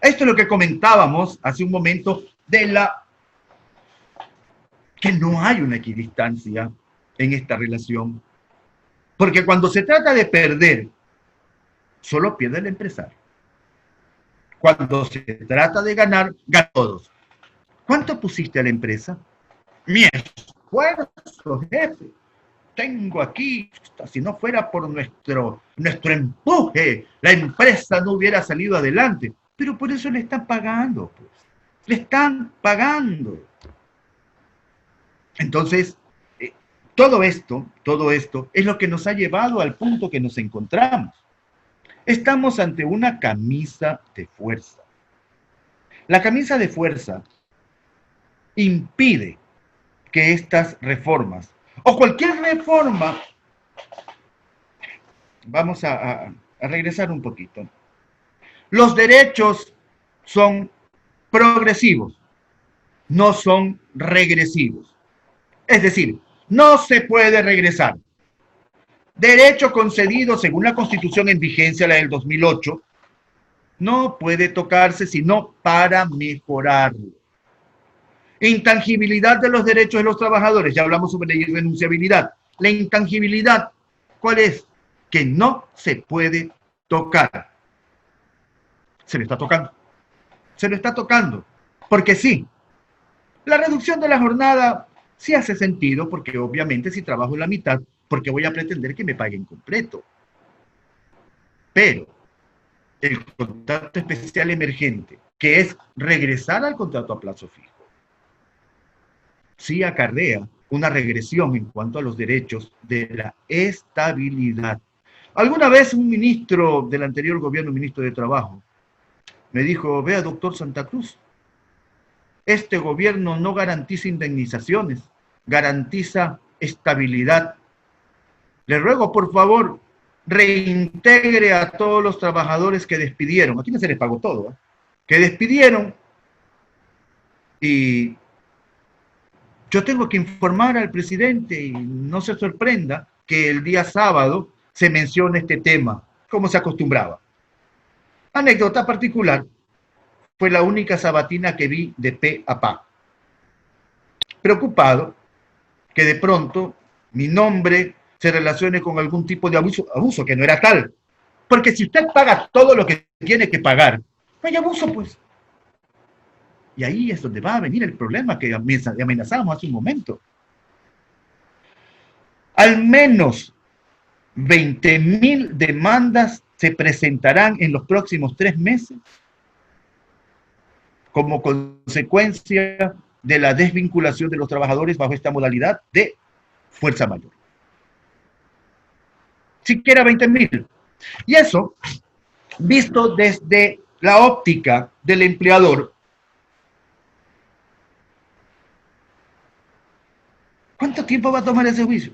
Esto es lo que comentábamos hace un momento de que no hay una equidistancia en esta relación. Porque cuando se trata de perder, solo pierde el empresario. Cuando se trata de ganar, ganan todos. ¿Cuánto pusiste a la empresa? Mi esfuerzo, jefe. Tengo aquí, si no fuera por nuestro empuje, la empresa no hubiera salido adelante. Pero por eso le están pagando, pues. Le están pagando. Entonces, todo esto es lo que nos ha llevado al punto que nos encontramos. Estamos ante una camisa de fuerza. La camisa de fuerza impide que estas reformas, o cualquier reforma, vamos a regresar un poquito. Los derechos son progresivos, no son regresivos. Es decir, no se puede regresar. Derecho concedido según la Constitución en vigencia, la del 2008, no puede tocarse sino para mejorarlo. Intangibilidad de los derechos de los trabajadores. Ya hablamos sobre la irrenunciabilidad. La intangibilidad, ¿cuál es? Que no se puede tocar. Se le está tocando. Se lo está tocando. Porque sí, la reducción de la jornada sí hace sentido, porque obviamente si trabajo la mitad, porque voy a pretender que me paguen completo. Pero el contrato especial emergente, que es regresar al contrato a plazo fijo, sí acarrea una regresión en cuanto a los derechos de la estabilidad. Alguna vez un ministro del anterior gobierno, ministro de Trabajo, me dijo, vea, doctor Santa Cruz, este gobierno no garantiza indemnizaciones, garantiza estabilidad. Le ruego, por favor, reintegre a todos los trabajadores que despidieron. Aquí no se les pagó todo, ¿eh? Que despidieron. Y yo tengo que informar al presidente, y no se sorprenda que el día sábado se mencione este tema, como se acostumbraba. Anécdota particular, fue la única sabatina que vi de pe a pa. Preocupado que de pronto mi nombre se relacione con algún tipo de abuso que no era tal. Porque si usted paga todo lo que tiene que pagar, no hay abuso, pues. Y ahí es donde va a venir el problema que amenazábamos hace un momento. Al menos 20,000 demandas se presentarán en los próximos 3 meses como consecuencia de la desvinculación de los trabajadores bajo esta modalidad de fuerza mayor. Siquiera 20,000. Y eso, visto desde la óptica del empleador, ¿cuánto tiempo va a tomar ese juicio?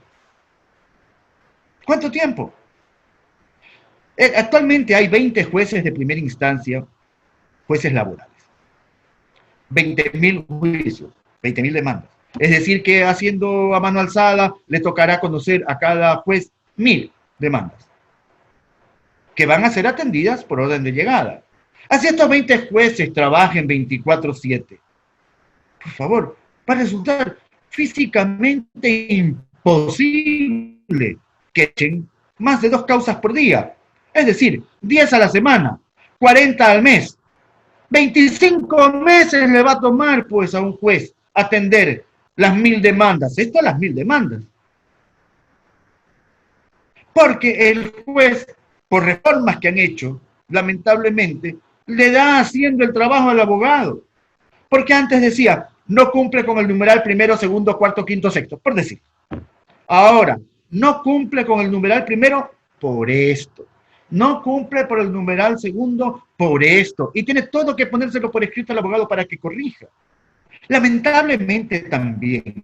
¿Cuánto tiempo? Actualmente hay 20 jueces de primera instancia, jueces laborales. 20,000 juicios, 20,000 demandas. Es decir, que haciendo a mano alzada le tocará conocer a cada juez 1,000 demandas, que van a ser atendidas por orden de llegada. Así estos 20 jueces trabajen 24/7. por favor, va a resultar físicamente imposible que echen más de 2 causas por día. Es decir, 10 a la semana, 40 al mes. 25 meses le va a tomar pues a un juez atender las 1000 demandas. Estas las 1000 demandas. Porque el juez, por reformas que han hecho, lamentablemente, le da haciendo el trabajo al abogado. Porque antes decía, no cumple con el numeral primero, segundo, cuarto, quinto, sexto, por decir. Ahora, no cumple con el numeral primero por esto. No cumple por el numeral segundo por esto. Y tiene todo que ponérselo por escrito al abogado para que corrija. Lamentablemente también,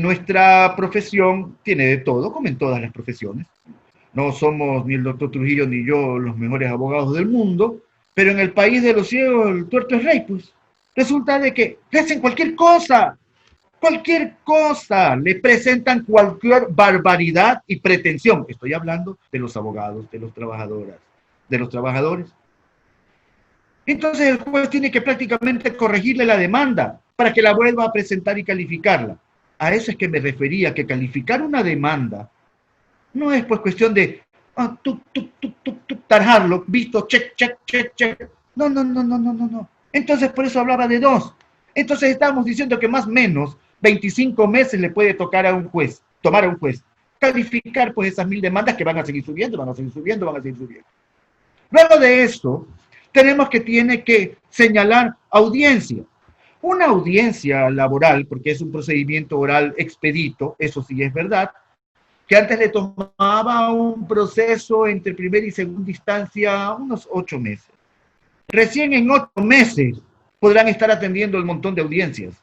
nuestra profesión tiene de todo, como en todas las profesiones. No somos ni el doctor Trujillo ni yo los mejores abogados del mundo, pero en el país de los ciegos el tuerto es rey, pues. Resulta de que le hacen cualquier cosa, le presentan cualquier barbaridad y pretensión. Estoy hablando de los abogados, de los trabajadores. Entonces el juez tiene que prácticamente corregirle la demanda para que la vuelva a presentar y calificarla. A eso es que me refería, que calificar una demanda no es pues cuestión de tarjarlo, visto, check. No. Entonces por eso hablaba de 2. Entonces estamos diciendo que más o menos 25 meses le puede tomar a un juez, calificar pues esas 1000 demandas que van a seguir subiendo. Luego de eso, tiene que señalar audiencia. Una audiencia laboral, porque es un procedimiento oral expedito, eso sí es verdad, que antes le tomaba un proceso entre primera y segunda instancia unos 8 meses. Recién en 8 meses podrán estar atendiendo el montón de audiencias.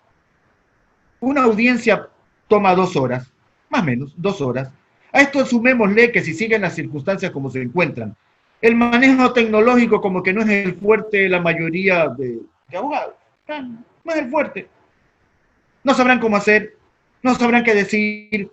Una audiencia toma 2 horas, más o menos, 2 horas. A esto sumémosle que si siguen las circunstancias como se encuentran, el manejo tecnológico como que no es el fuerte de la mayoría de abogados. No es el fuerte. No sabrán cómo hacer, no sabrán qué decir,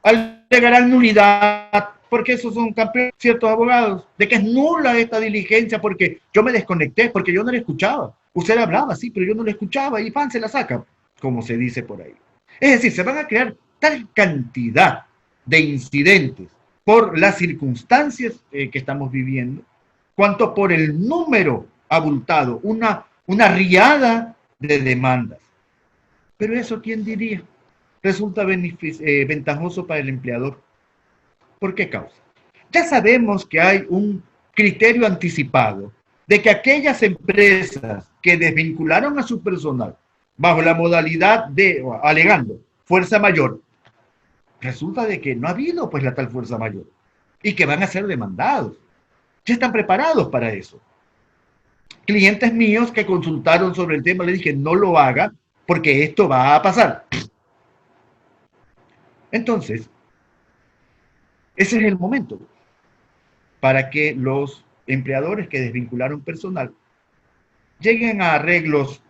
alegarán nulidad, porque esos son campeones ciertos abogados, de que es nula esta diligencia porque yo me desconecté, porque yo no la escuchaba. Usted hablaba, sí, pero yo no la escuchaba y pan se la saca, como se dice por ahí. Es decir, se van a crear tal cantidad de incidentes por las circunstancias que estamos viviendo, cuanto por el número abultado, una riada de demandas. Pero eso, ¿quién diría? Resulta ventajoso para el empleador. ¿Por qué causa? Ya sabemos que hay un criterio anticipado de que aquellas empresas que desvincularon a su personal bajo la modalidad de, alegando, fuerza mayor, resulta de que no ha habido pues la tal fuerza mayor y que van a ser demandados. Ya están preparados para eso. Clientes míos que consultaron sobre el tema, le dije, no lo haga porque esto va a pasar. Entonces, ese es el momento para que los empleadores que desvincularon personal lleguen a arreglos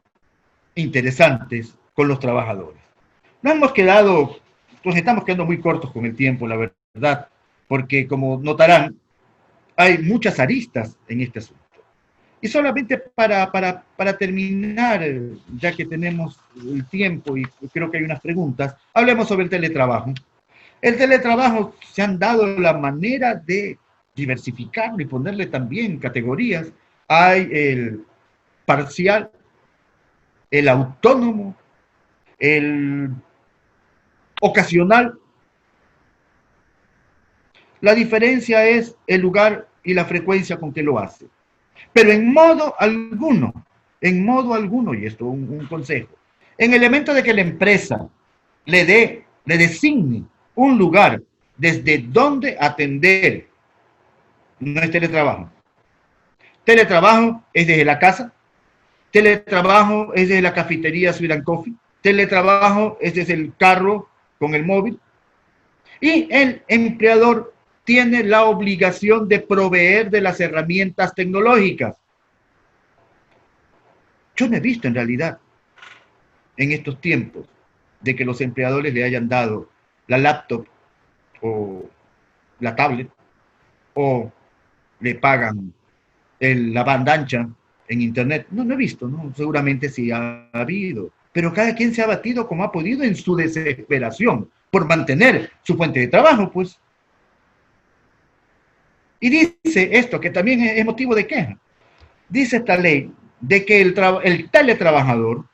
interesantes con los trabajadores. Nos estamos quedando muy cortos con el tiempo, la verdad, porque como notarán, hay muchas aristas en este asunto. Y solamente para terminar, ya que tenemos el tiempo y creo que hay unas preguntas, hablemos sobre el teletrabajo. El teletrabajo se han dado la manera de diversificarlo y ponerle también categorías. Hay el parcial, el autónomo, el ocasional. La diferencia es el lugar y la frecuencia con que lo hace. Pero en modo alguno, y esto un consejo, en el elemento de que la empresa le designe un lugar desde donde atender, no es teletrabajo. Teletrabajo es desde la casa, teletrabajo es desde la cafetería Sweet and Coffee, teletrabajo es desde el carro con el móvil, y el empleador tiene la obligación de proveer de las herramientas tecnológicas. Yo no he visto en realidad, en estos tiempos, de que los empleadores le hayan dado la laptop o la tablet o le pagan la banda ancha en internet. No, no he visto, ¿no? Seguramente sí ha habido. Pero cada quien se ha batido como ha podido en su desesperación por mantener su fuente de trabajo, pues. Y dice esto, que también es motivo de queja. Dice esta ley de que el teletrabajador,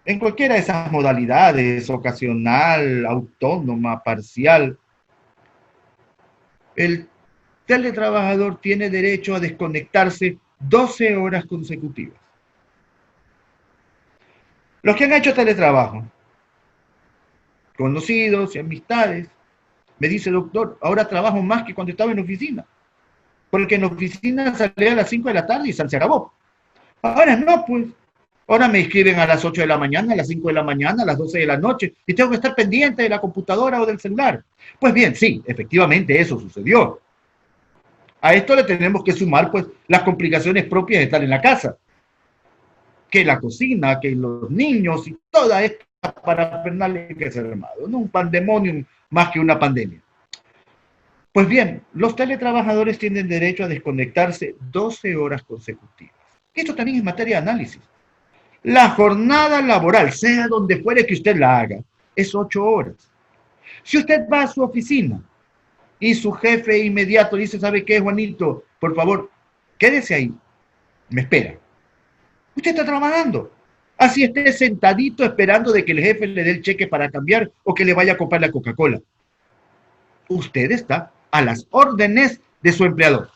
en cualquiera de esas modalidades, ocasional, autónoma, parcial, el teletrabajador tiene derecho a desconectarse 12 horas consecutivas. Los que han hecho teletrabajo, conocidos y amistades, me dice, doctor, ahora trabajo más que cuando estaba en la oficina, porque en la oficina salía a las 5 de la tarde y se acabó. Ahora no, pues. Ahora me escriben a las 8 de la mañana, a las 5 de la mañana, a las 12 de la noche, y tengo que estar pendiente de la computadora o del celular. Pues bien, sí, efectivamente eso sucedió. A esto le tenemos que sumar, pues, las complicaciones propias de estar en la casa. Que la cocina, que los niños y toda esta parafernalia que se ha armado, ¿no? Un pandemonium más que una pandemia. Pues bien, los teletrabajadores tienen derecho a desconectarse 12 horas consecutivas. Esto también es materia de análisis. La jornada laboral, sea donde fuere que usted la haga, es 8 horas. Si usted va a su oficina y su jefe inmediato dice, ¿sabe qué, Juanito? Por favor, quédese ahí, me espera. Usted está trabajando. Así esté sentadito esperando de que el jefe le dé el cheque para cambiar o que le vaya a comprar la Coca-Cola. Usted está a las órdenes de su empleador.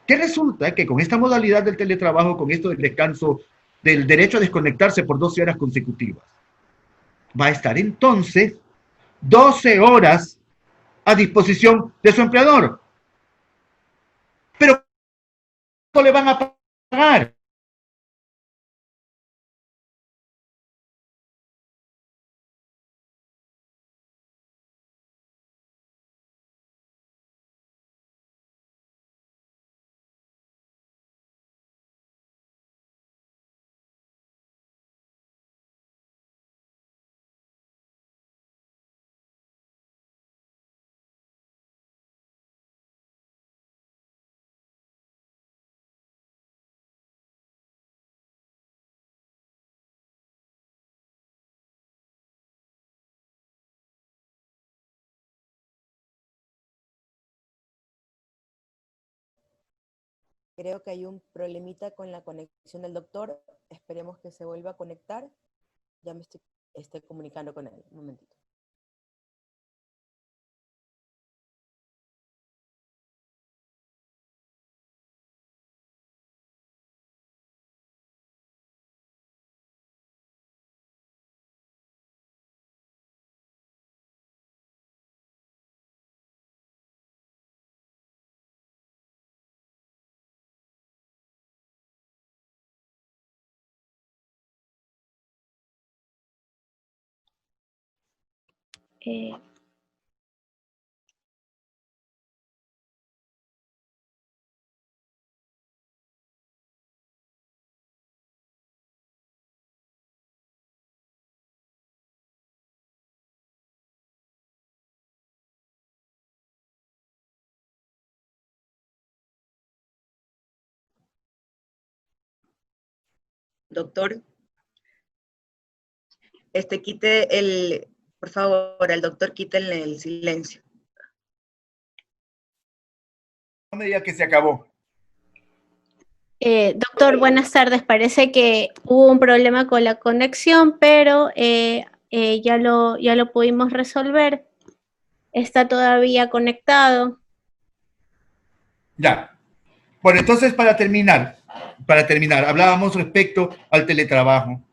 Que resulta que con esta modalidad del teletrabajo, con esto del descanso, del derecho a desconectarse por 12 horas consecutivas, va a estar entonces 12 horas a disposición de su empleador. Pero ¿cuánto le van a pagar? Creo que hay un problemita con la conexión del doctor. Esperemos que se vuelva a conectar. Ya me estoy comunicando con él. Un momentito. Eh, Doctor, quite por favor, el doctor quite el silencio. No me diga que se acabó. Doctor, buenas tardes. Parece que hubo un problema con la conexión, pero ya lo pudimos resolver. Está todavía conectado. Ya. Bueno, entonces para terminar, hablábamos respecto al teletrabajo.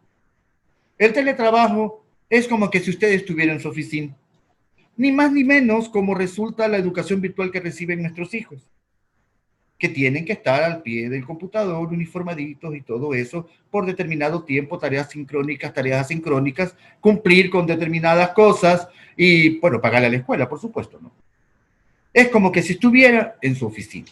El teletrabajo es como que si usted estuviera en su oficina. Ni más ni menos como resulta la educación virtual que reciben nuestros hijos, que tienen que estar al pie del computador, uniformaditos y todo eso, por determinado tiempo, tareas sincrónicas, tareas asincrónicas, cumplir con determinadas cosas y, bueno, pagarle a la escuela, por supuesto, ¿no? Es como que si estuviera en su oficina.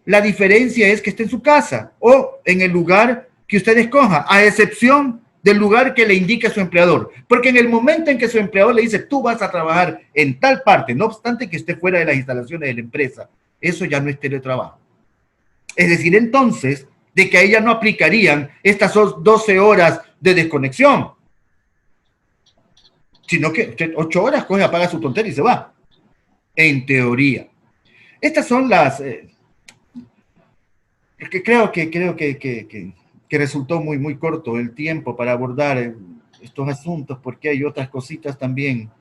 La diferencia es que esté en su casa o en el lugar que usted escoja, a excepción del lugar que le indique su empleador. Porque en el momento en que su empleador le dice, tú vas a trabajar en tal parte, no obstante que esté fuera de las instalaciones de la empresa, eso ya no es teletrabajo. Es decir, entonces, de que a ella no aplicarían estas 12 horas de desconexión, sino que usted 8 horas coge, apaga su tontera y se va, en teoría. Estas son las... que creo que resultó muy corto el tiempo para abordar estos asuntos, porque hay otras cositas también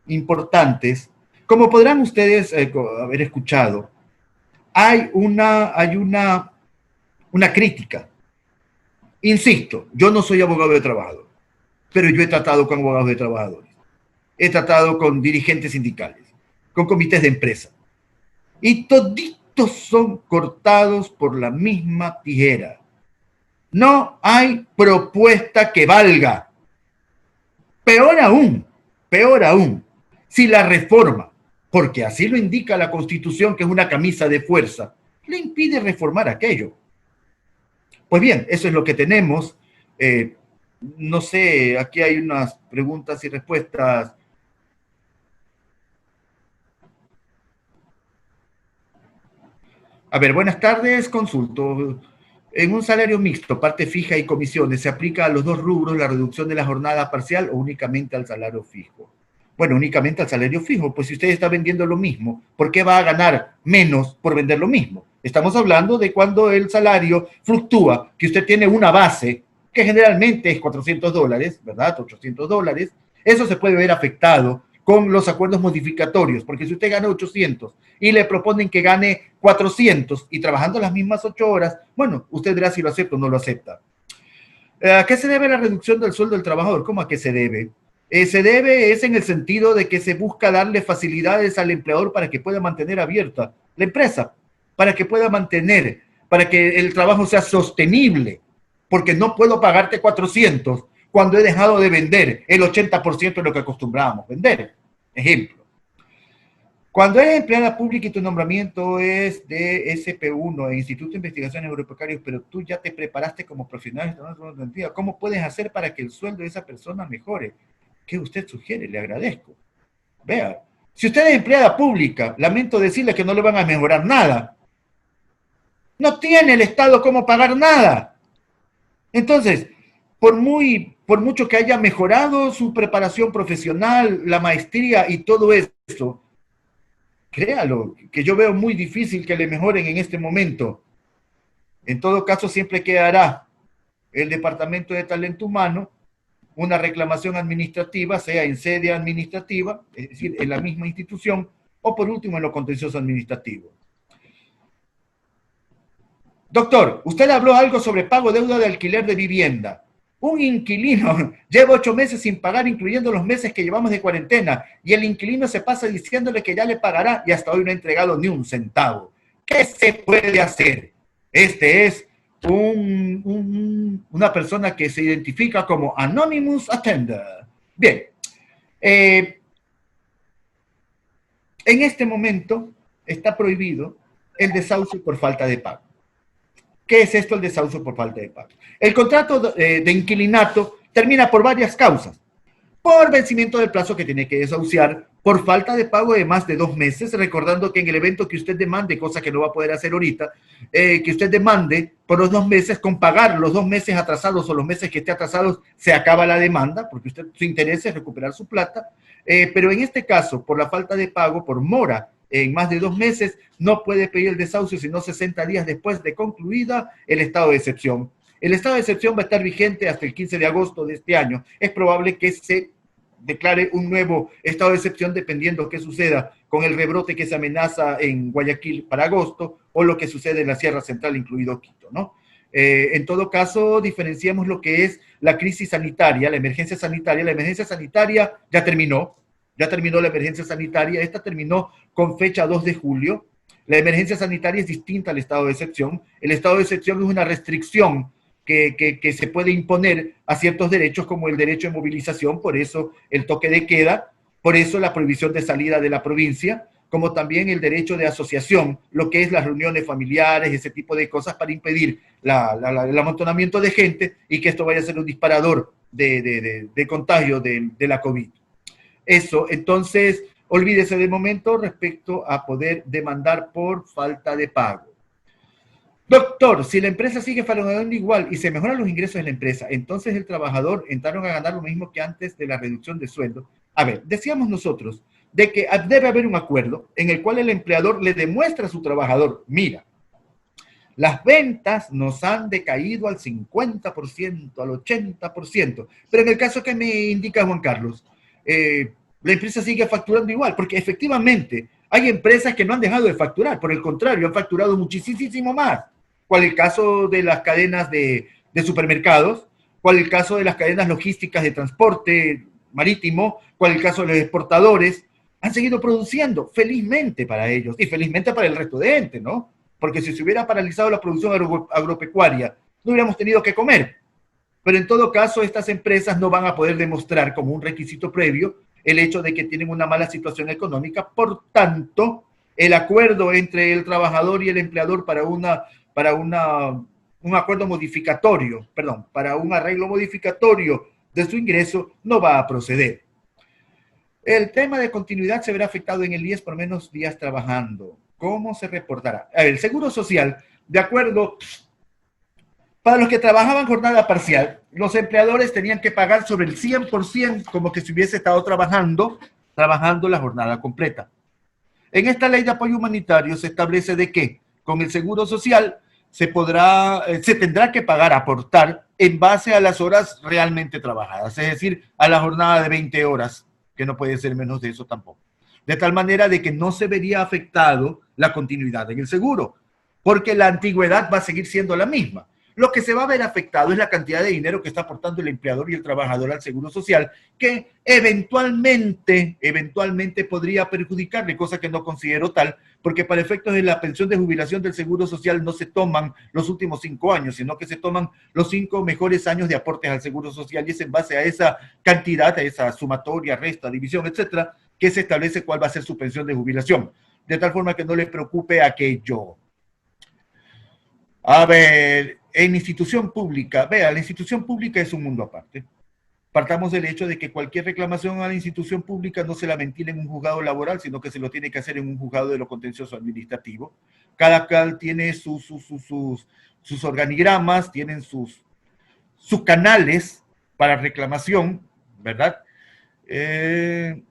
importantes. Como podrán ustedes haber escuchado, hay una crítica. Insisto, yo no soy abogado de trabajadores, pero yo he tratado con abogados de trabajadores, he tratado con dirigentes sindicales, con comités de empresa, y toditos son cortados por la misma tijera. No hay propuesta que valga. Peor aún, si la reforma, porque así lo indica la Constitución, que es una camisa de fuerza, le impide reformar aquello. Pues bien, eso es lo que tenemos. No sé, aquí hay unas preguntas y respuestas. A ver, buenas tardes, consulto. En un salario mixto, parte fija y comisiones, ¿se aplica a los dos rubros la reducción de la jornada parcial o únicamente al salario fijo? Bueno, únicamente al salario fijo, pues si usted está vendiendo lo mismo, ¿por qué va a ganar menos por vender lo mismo? Estamos hablando de cuando el salario fluctúa, que usted tiene una base, que generalmente es $400, ¿verdad? $800, eso se puede ver afectado con los acuerdos modificatorios, porque si usted gana 800 y le proponen que gane 400 y trabajando las mismas 8 horas, bueno, usted dirá si lo acepta o no lo acepta. ¿A qué se debe la reducción del sueldo del trabajador? ¿Cómo a qué se debe? Se debe es en el sentido de que se busca darle facilidades al empleador para que pueda mantener abierta la empresa, para que pueda mantener, para que el trabajo sea sostenible, porque no puedo pagarte 400 cuando he dejado de vender el 80% de lo que acostumbrábamos vender. Ejemplo. Cuando eres empleada pública y tu nombramiento es de SP1, Instituto de Investigaciones Agropecuarias, pero tú ya te preparaste como profesional, ¿cómo puedes hacer para que el sueldo de esa persona mejore? ¿Qué usted sugiere? Le agradezco. Vea, si usted es empleada pública, lamento decirle que no le van a mejorar nada. No tiene el Estado cómo pagar nada. Entonces, por mucho que haya mejorado su preparación profesional, la maestría y todo eso, créalo, que yo veo muy difícil que le mejoren en este momento. En todo caso, siempre quedará el Departamento de Talento Humano, una reclamación administrativa, sea en sede administrativa, es decir, en la misma institución, o por último en lo contencioso administrativo. Doctor, usted habló algo sobre pago de deuda de alquiler de vivienda. Un inquilino lleva 8 meses sin pagar, incluyendo los meses que llevamos de cuarentena, y el inquilino se pasa diciéndole que ya le pagará y hasta hoy no ha entregado ni un centavo. ¿Qué se puede hacer? Este es una persona que se identifica como Anonymous Attender. Bien. En este momento está prohibido el desahucio por falta de pago. ¿Qué es esto, el desahucio por falta de pago? El contrato de inquilinato termina por varias causas. Por vencimiento del plazo que tiene que desahuciar, por falta de pago de más de 2 meses, recordando que en el evento que usted demande, cosa que no va a poder hacer ahorita, que usted demande por los 2 meses, con pagar los 2 meses atrasados o los meses que esté atrasados, se acaba la demanda, porque usted su interés es recuperar su plata, pero en este caso, por la falta de pago, por mora, en más de 2 meses, no puede pedir el desahucio sino 60 días después de concluida el estado de excepción. El estado de excepción va a estar vigente hasta el 15 de agosto de este año. Es probable que se declare un nuevo estado de excepción dependiendo qué suceda con el rebrote que se amenaza en Guayaquil para agosto o lo que sucede en la Sierra Central, incluido Quito, ¿no? En todo caso, diferenciamos lo que es la crisis sanitaria, la emergencia sanitaria. La emergencia sanitaria ya terminó la emergencia sanitaria. Esta terminó con fecha 2 de julio. La emergencia sanitaria es distinta al estado de excepción. El estado de excepción es una restricción que se puede imponer a ciertos derechos, como el derecho de movilización, por eso el toque de queda, por eso la prohibición de salida de la provincia, como también el derecho de asociación, lo que es las reuniones familiares, ese tipo de cosas para impedir el amontonamiento de gente y que esto vaya a ser un disparador de contagio de la COVID. Eso, entonces, olvídese de momento respecto a poder demandar por falta de pago. Doctor, si la empresa sigue funcionando igual y se mejoran los ingresos de la empresa, entonces el trabajador entraron a ganar lo mismo que antes de la reducción de sueldo. A ver, decíamos nosotros de que debe haber un acuerdo en el cual el empleador le demuestra a su trabajador, mira, las ventas nos han decaído al 50%, al 80%, pero en el caso que me indica Juan Carlos, la empresa sigue facturando igual, porque efectivamente hay empresas que no han dejado de facturar, por el contrario, han facturado muchísimo más. ¿Cuál es el caso de las cadenas de supermercados? ¿Cuál es el caso de las cadenas logísticas de transporte marítimo? ¿Cuál es el caso de los exportadores? Han seguido produciendo, felizmente para ellos, y felizmente para el resto de gente, ¿no? Porque si se hubiera paralizado la producción agropecuaria, no hubiéramos tenido que comer. Pero en todo caso, estas empresas no van a poder demostrar como un requisito previo el hecho de que tienen una mala situación económica. Por tanto, el acuerdo entre el trabajador y el empleador para un acuerdo modificatorio, perdón, para un arreglo modificatorio de su ingreso, no va a proceder. El tema de continuidad se verá afectado en el IES por menos días trabajando. ¿Cómo se reportará? El Seguro Social, de acuerdo, para los que trabajaban jornada parcial, los empleadores tenían que pagar sobre el 100% como que si hubiese estado trabajando la jornada completa. En esta ley de apoyo humanitario se establece de que con el Seguro Social se tendrá que pagar, aportar en base a las horas realmente trabajadas, es decir, a la jornada de 20 horas, que no puede ser menos de eso tampoco. De tal manera de que no se vería afectado la continuidad en el seguro, porque la antigüedad va a seguir siendo la misma. Lo que se va a ver afectado es la cantidad de dinero que está aportando el empleador y el trabajador al Seguro Social, que eventualmente podría perjudicarle, cosa que no considero tal, porque para efectos de la pensión de jubilación del Seguro Social no se toman los últimos 5 años, sino que se toman los 5 mejores años de aportes al Seguro Social, y es en base a esa cantidad, a esa sumatoria, resta, división, etcétera, que se establece cuál va a ser su pensión de jubilación, de tal forma que no le preocupe aquello. A ver, en institución pública, vea, la institución pública es un mundo aparte. Partamos del hecho de que cualquier reclamación a la institución pública no se la ventila en un juzgado laboral, sino que se lo tiene que hacer en un juzgado de lo contencioso administrativo. Cada cual tiene sus organigramas, tienen sus canales para reclamación, ¿verdad? Que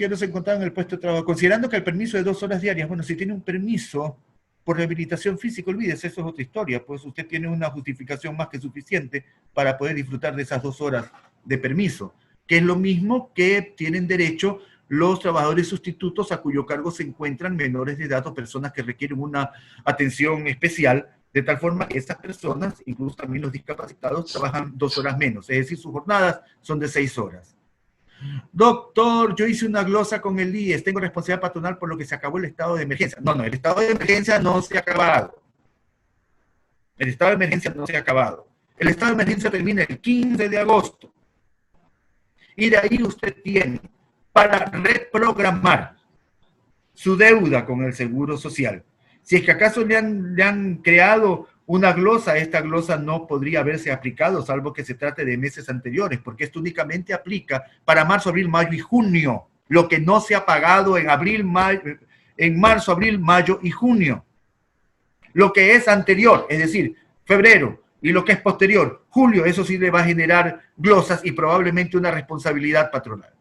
no se encontraba en el puesto de trabajo. Considerando que el permiso de 2 horas diarias, bueno, si tiene un permiso por rehabilitación física, olvídese, eso es otra historia, pues usted tiene una justificación más que suficiente para poder disfrutar de esas 2 horas de permiso, que es lo mismo que tienen derecho los trabajadores sustitutos a cuyo cargo se encuentran menores de edad o personas que requieren una atención especial, de tal forma que esas personas, incluso también los discapacitados, trabajan 2 horas menos, es decir, sus jornadas son de 6 horas. Doctor, yo hice una glosa con el IES, tengo responsabilidad patronal por lo que se acabó el estado de emergencia. No, el estado de emergencia no se ha acabado. El estado de emergencia no se ha acabado. El estado de emergencia termina el 15 de agosto. Y de ahí usted tiene para reprogramar su deuda con el Seguro Social. Si es que acaso le han creado una glosa, esta glosa no podría haberse aplicado, salvo que se trate de meses anteriores, porque esto únicamente aplica para marzo, abril, mayo y junio, lo que no se ha pagado en marzo, abril, mayo y junio. Lo que es anterior, es decir, febrero, y lo que es posterior, julio, eso sí le va a generar glosas y probablemente una responsabilidad patronal.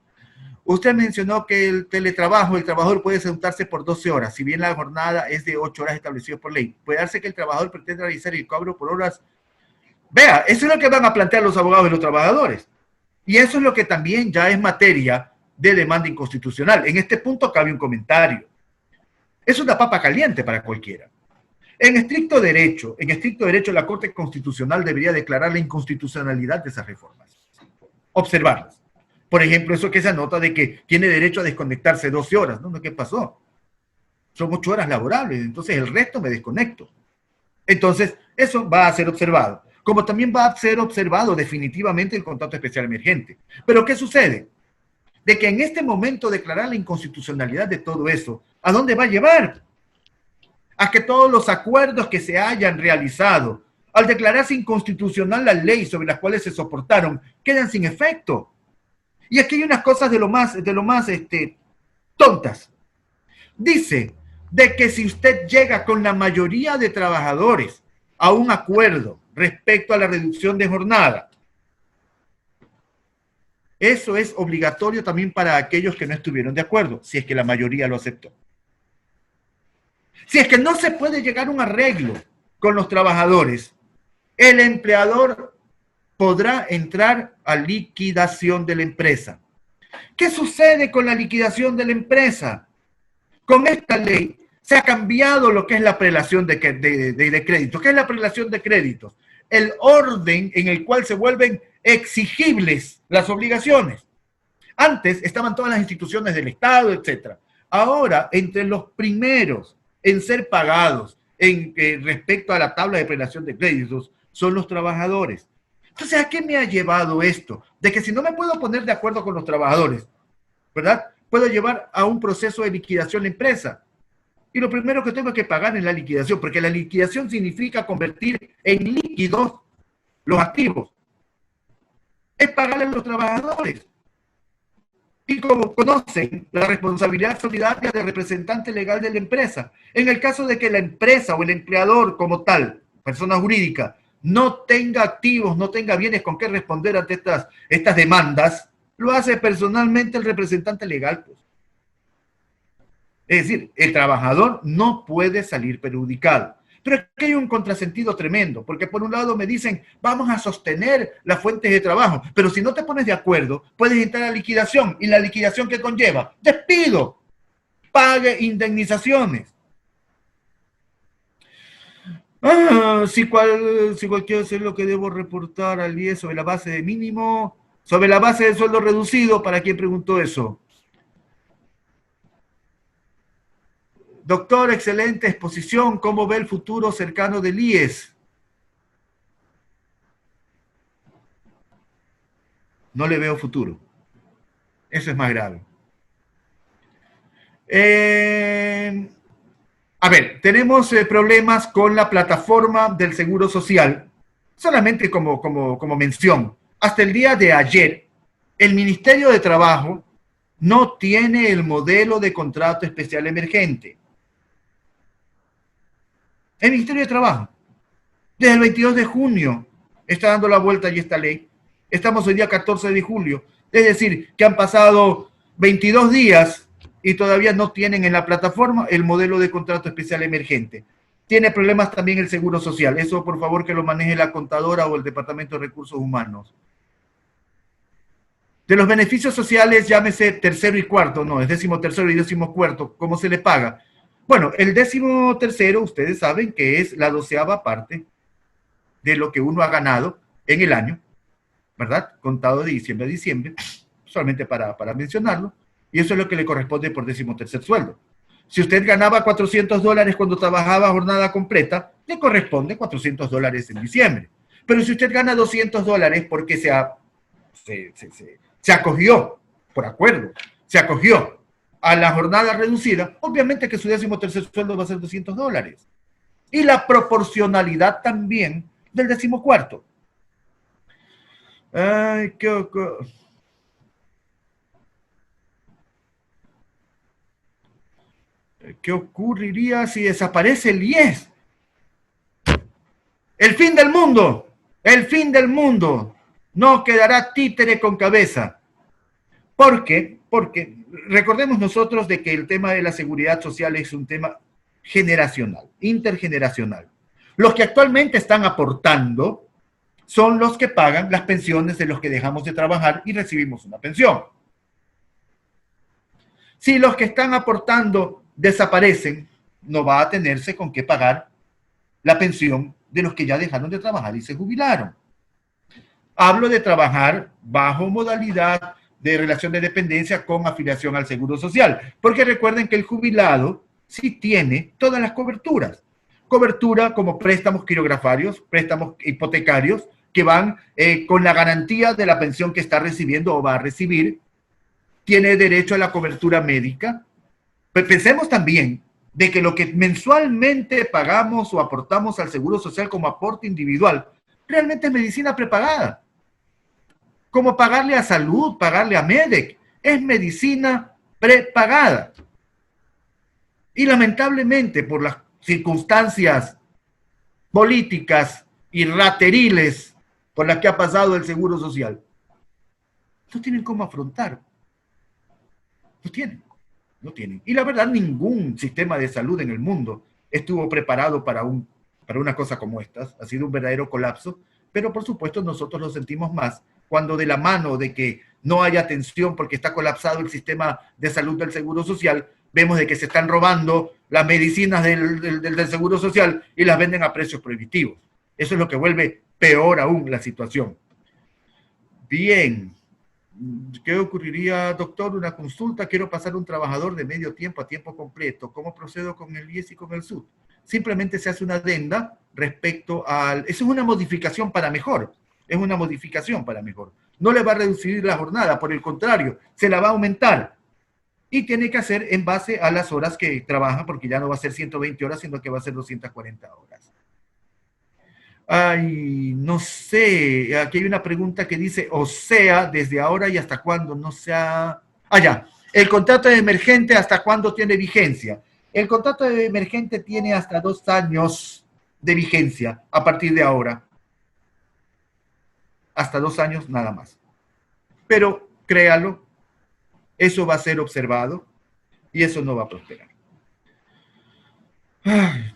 Usted mencionó que el trabajador puede sentarse por 12 horas, si bien la jornada es de 8 horas establecidas por ley. Puede darse que el trabajador pretenda realizar el cobro por horas. Vea, eso es lo que van a plantear los abogados y los trabajadores. Y eso es lo que también ya es materia de demanda inconstitucional. En este punto cabe un comentario. Es una papa caliente para cualquiera. En estricto derecho, la Corte Constitucional debería declarar la inconstitucionalidad de esas reformas. Observarlas. Por ejemplo, eso que se anota de que tiene derecho a desconectarse 12 horas. No, ¿qué pasó? Son 8 horas laborables, entonces el resto me desconecto. Entonces, eso va a ser observado. Como también va a ser observado definitivamente el contrato especial emergente. Pero, ¿qué sucede? De que en este momento declarar la inconstitucionalidad de todo eso, ¿a dónde va a llevar? A que todos los acuerdos que se hayan realizado, al declararse inconstitucional la ley sobre las cuales se soportaron, quedan sin efecto. Y aquí hay unas cosas de lo más tontas. Dice, de que si usted llega con la mayoría de trabajadores a un acuerdo respecto a la reducción de jornada, eso es obligatorio también para aquellos que no estuvieron de acuerdo, si es que la mayoría lo aceptó. Si es que no se puede llegar a un arreglo con los trabajadores, el empleador podrá entrar a liquidación de la empresa. ¿Qué sucede con la liquidación de la empresa? Con esta ley se ha cambiado lo que es la prelación de créditos. ¿Qué es la prelación de créditos? El orden en el cual se vuelven exigibles las obligaciones. Antes estaban todas las instituciones del Estado, etc. Ahora, entre los primeros en ser pagados respecto a la tabla de prelación de créditos son los trabajadores. Entonces, ¿a qué me ha llevado esto? De que si no me puedo poner de acuerdo con los trabajadores, ¿verdad? Puedo llevar a un proceso de liquidación la empresa. Y lo primero que tengo que pagar es la liquidación, porque la liquidación significa convertir en líquidos los activos. Es pagarle a los trabajadores. Y como conocen la responsabilidad solidaria del representante legal de la empresa, en el caso de que la empresa o el empleador como tal, persona jurídica, no tenga activos, no tenga bienes con qué responder ante estas demandas, lo hace personalmente el representante legal, pues. Es decir, el trabajador no puede salir perjudicado. Pero aquí hay un contrasentido tremendo, porque por un lado me dicen, vamos a sostener las fuentes de trabajo, pero si no te pones de acuerdo, puedes entrar a liquidación, y la liquidación que conlleva, despido, pague indemnizaciones. Si cualquiera hacer lo que debo reportar al IES sobre la base de mínimo, sobre la base del sueldo reducido, ¿para quién preguntó eso? Doctor, excelente exposición. ¿Cómo ve el futuro cercano del IES? No le veo futuro. Eso es más grave. A ver, tenemos problemas con la plataforma del Seguro Social. Solamente como mención. Hasta el día de ayer, el Ministerio de Trabajo no tiene el modelo de contrato especial emergente. El Ministerio de Trabajo, desde el 22 de junio, está dando la vuelta y esta ley. Estamos hoy día 14 de julio. Es decir, que han pasado 22 días y todavía no tienen en la plataforma el modelo de contrato especial emergente. Tiene problemas también el Seguro Social. Eso, por favor, que lo maneje la contadora o el Departamento de Recursos Humanos. De los beneficios sociales, llámese tercero y cuarto, no, es 13º y 14º, ¿cómo se le paga? Bueno, el 13º, ustedes saben que es la 12ª parte de lo que uno ha ganado en el año, ¿verdad? Contado de diciembre a diciembre, solamente para mencionarlo, y eso es lo que le corresponde por 13º sueldo. Si usted ganaba $400 cuando trabajaba jornada completa, le corresponde $400 en diciembre. Pero si usted gana $200 porque se acogió, por acuerdo, se acogió a la jornada reducida, obviamente que su 13º sueldo va a ser $200. Y la proporcionalidad también del 14º. Ay, ¿qué ocurriría si desaparece el IES? El fin del mundo, el fin del mundo. No quedará títere con cabeza. ¿Por qué? Porque recordemos nosotros de que el tema de la seguridad social es un tema generacional, intergeneracional. Los que actualmente están aportando son los que pagan las pensiones de los que dejamos de trabajar y recibimos una pensión. Si los que están aportando desaparecen, no va a tenerse con qué pagar la pensión de los que ya dejaron de trabajar y se jubilaron. Hablo de trabajar bajo modalidad de relación de dependencia con afiliación al Seguro Social, porque recuerden que el jubilado sí tiene todas las coberturas. Cobertura como préstamos quirografarios, préstamos hipotecarios, que van con la garantía de la pensión que está recibiendo o va a recibir. Tiene derecho a la cobertura médica. Pero pensemos también de que lo que mensualmente pagamos o aportamos al Seguro Social como aporte individual, realmente es medicina prepagada. Como pagarle a salud, pagarle a MEDEC, es medicina prepagada. Y lamentablemente, por las circunstancias políticas y rateriles por las que ha pasado el Seguro Social, no tienen cómo afrontar. No tienen, no tienen. Y la verdad, ningún sistema de salud en el mundo estuvo preparado para una cosa como esta. Ha sido un verdadero colapso, pero por supuesto nosotros lo sentimos más cuando, de la mano de que no hay atención porque está colapsado el sistema de salud del Seguro Social, vemos de que se están robando las medicinas del Seguro Social y las venden a precios prohibitivos. Eso es lo que vuelve peor aún la situación. Bien. ¿Qué ocurriría, doctor? Una consulta. Quiero pasar un trabajador de medio tiempo a tiempo completo. ¿Cómo procedo con el IES y con el SUD? Simplemente se hace una adenda respecto al... Eso es una modificación para mejor. Es una modificación para mejor. No le va a reducir la jornada, por el contrario, se la va a aumentar. Y tiene que hacer en base a las horas que trabaja, porque ya no va a ser 120 horas, sino que va a ser 240 horas. Ay, no sé, aquí hay una pregunta que dice, o sea, ¿desde ahora y hasta cuándo? No sea... Ah, ya, el contrato de emergente, ¿hasta cuándo tiene vigencia? El contrato de emergente tiene hasta 2 años de vigencia a partir de ahora. Hasta 2 años nada más. Pero, créalo, eso va a ser observado y eso no va a prosperar. Ay.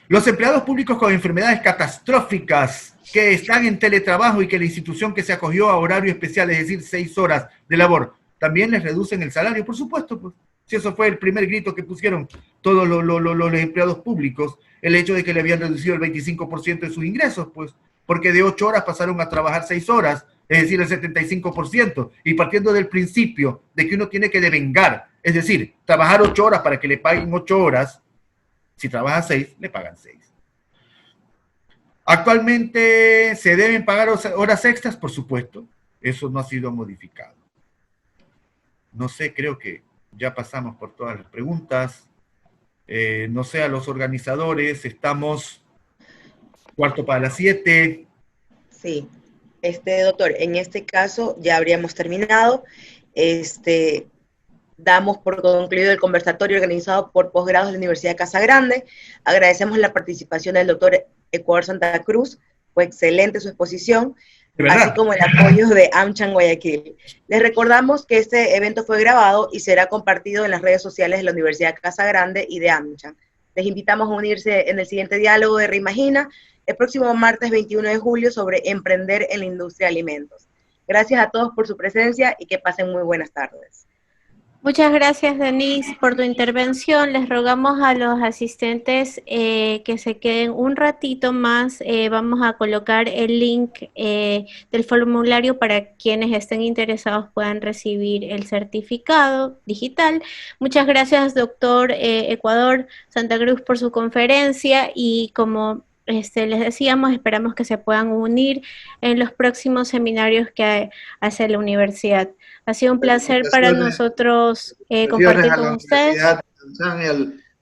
Los empleados públicos con enfermedades catastróficas que están en teletrabajo y que la institución que se acogió a horario especial, es decir, 6 horas de labor, también les reducen el salario, por supuesto, pues. Si eso fue el primer grito que pusieron todos los empleados públicos, el hecho de que le habían reducido el 25% de sus ingresos, pues, porque de 8 horas pasaron a trabajar 6 horas, es decir, el 75%, y partiendo del principio de que uno tiene que devengar, es decir, trabajar 8 horas para que le paguen 8 horas, si trabaja 6, le pagan 6. Actualmente se deben pagar horas extras, por supuesto. Eso no ha sido modificado. No sé, creo que ya pasamos por todas las preguntas. No sé, a los organizadores, estamos 6:45. Sí, doctor, en este caso ya habríamos terminado. Damos por concluido el conversatorio organizado por posgrados de la Universidad de Casa Grande. Agradecemos la participación del doctor Ecuador Santa Cruz, fue excelente su exposición, así como el apoyo de AmCham Guayaquil. Les recordamos que este evento fue grabado y será compartido en las redes sociales de la Universidad de Casa Grande y de AmCham. Les invitamos a unirse en el siguiente diálogo de Reimagina, el próximo martes 21 de julio, sobre emprender en la industria de alimentos. Gracias a todos por su presencia y que pasen muy buenas tardes. Muchas gracias, Denise, por tu intervención. Les rogamos a los asistentes que se queden un ratito más. Vamos a colocar el link del formulario para quienes estén interesados puedan recibir el certificado digital. Muchas gracias, doctor Ecuador Santa Cruz, por su conferencia, y como les decíamos, esperamos que se puedan unir en los próximos seminarios que hace la universidad. Ha sido un placer para nosotros compartir con ustedes. Y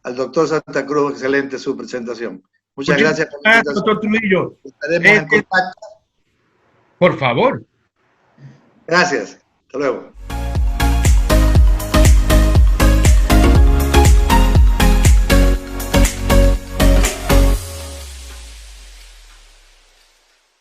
al doctor Santa Cruz, excelente su presentación. Muchas gracias. Doctor Trujillo. Estaremos en contacto. Por favor. Gracias. Hasta luego.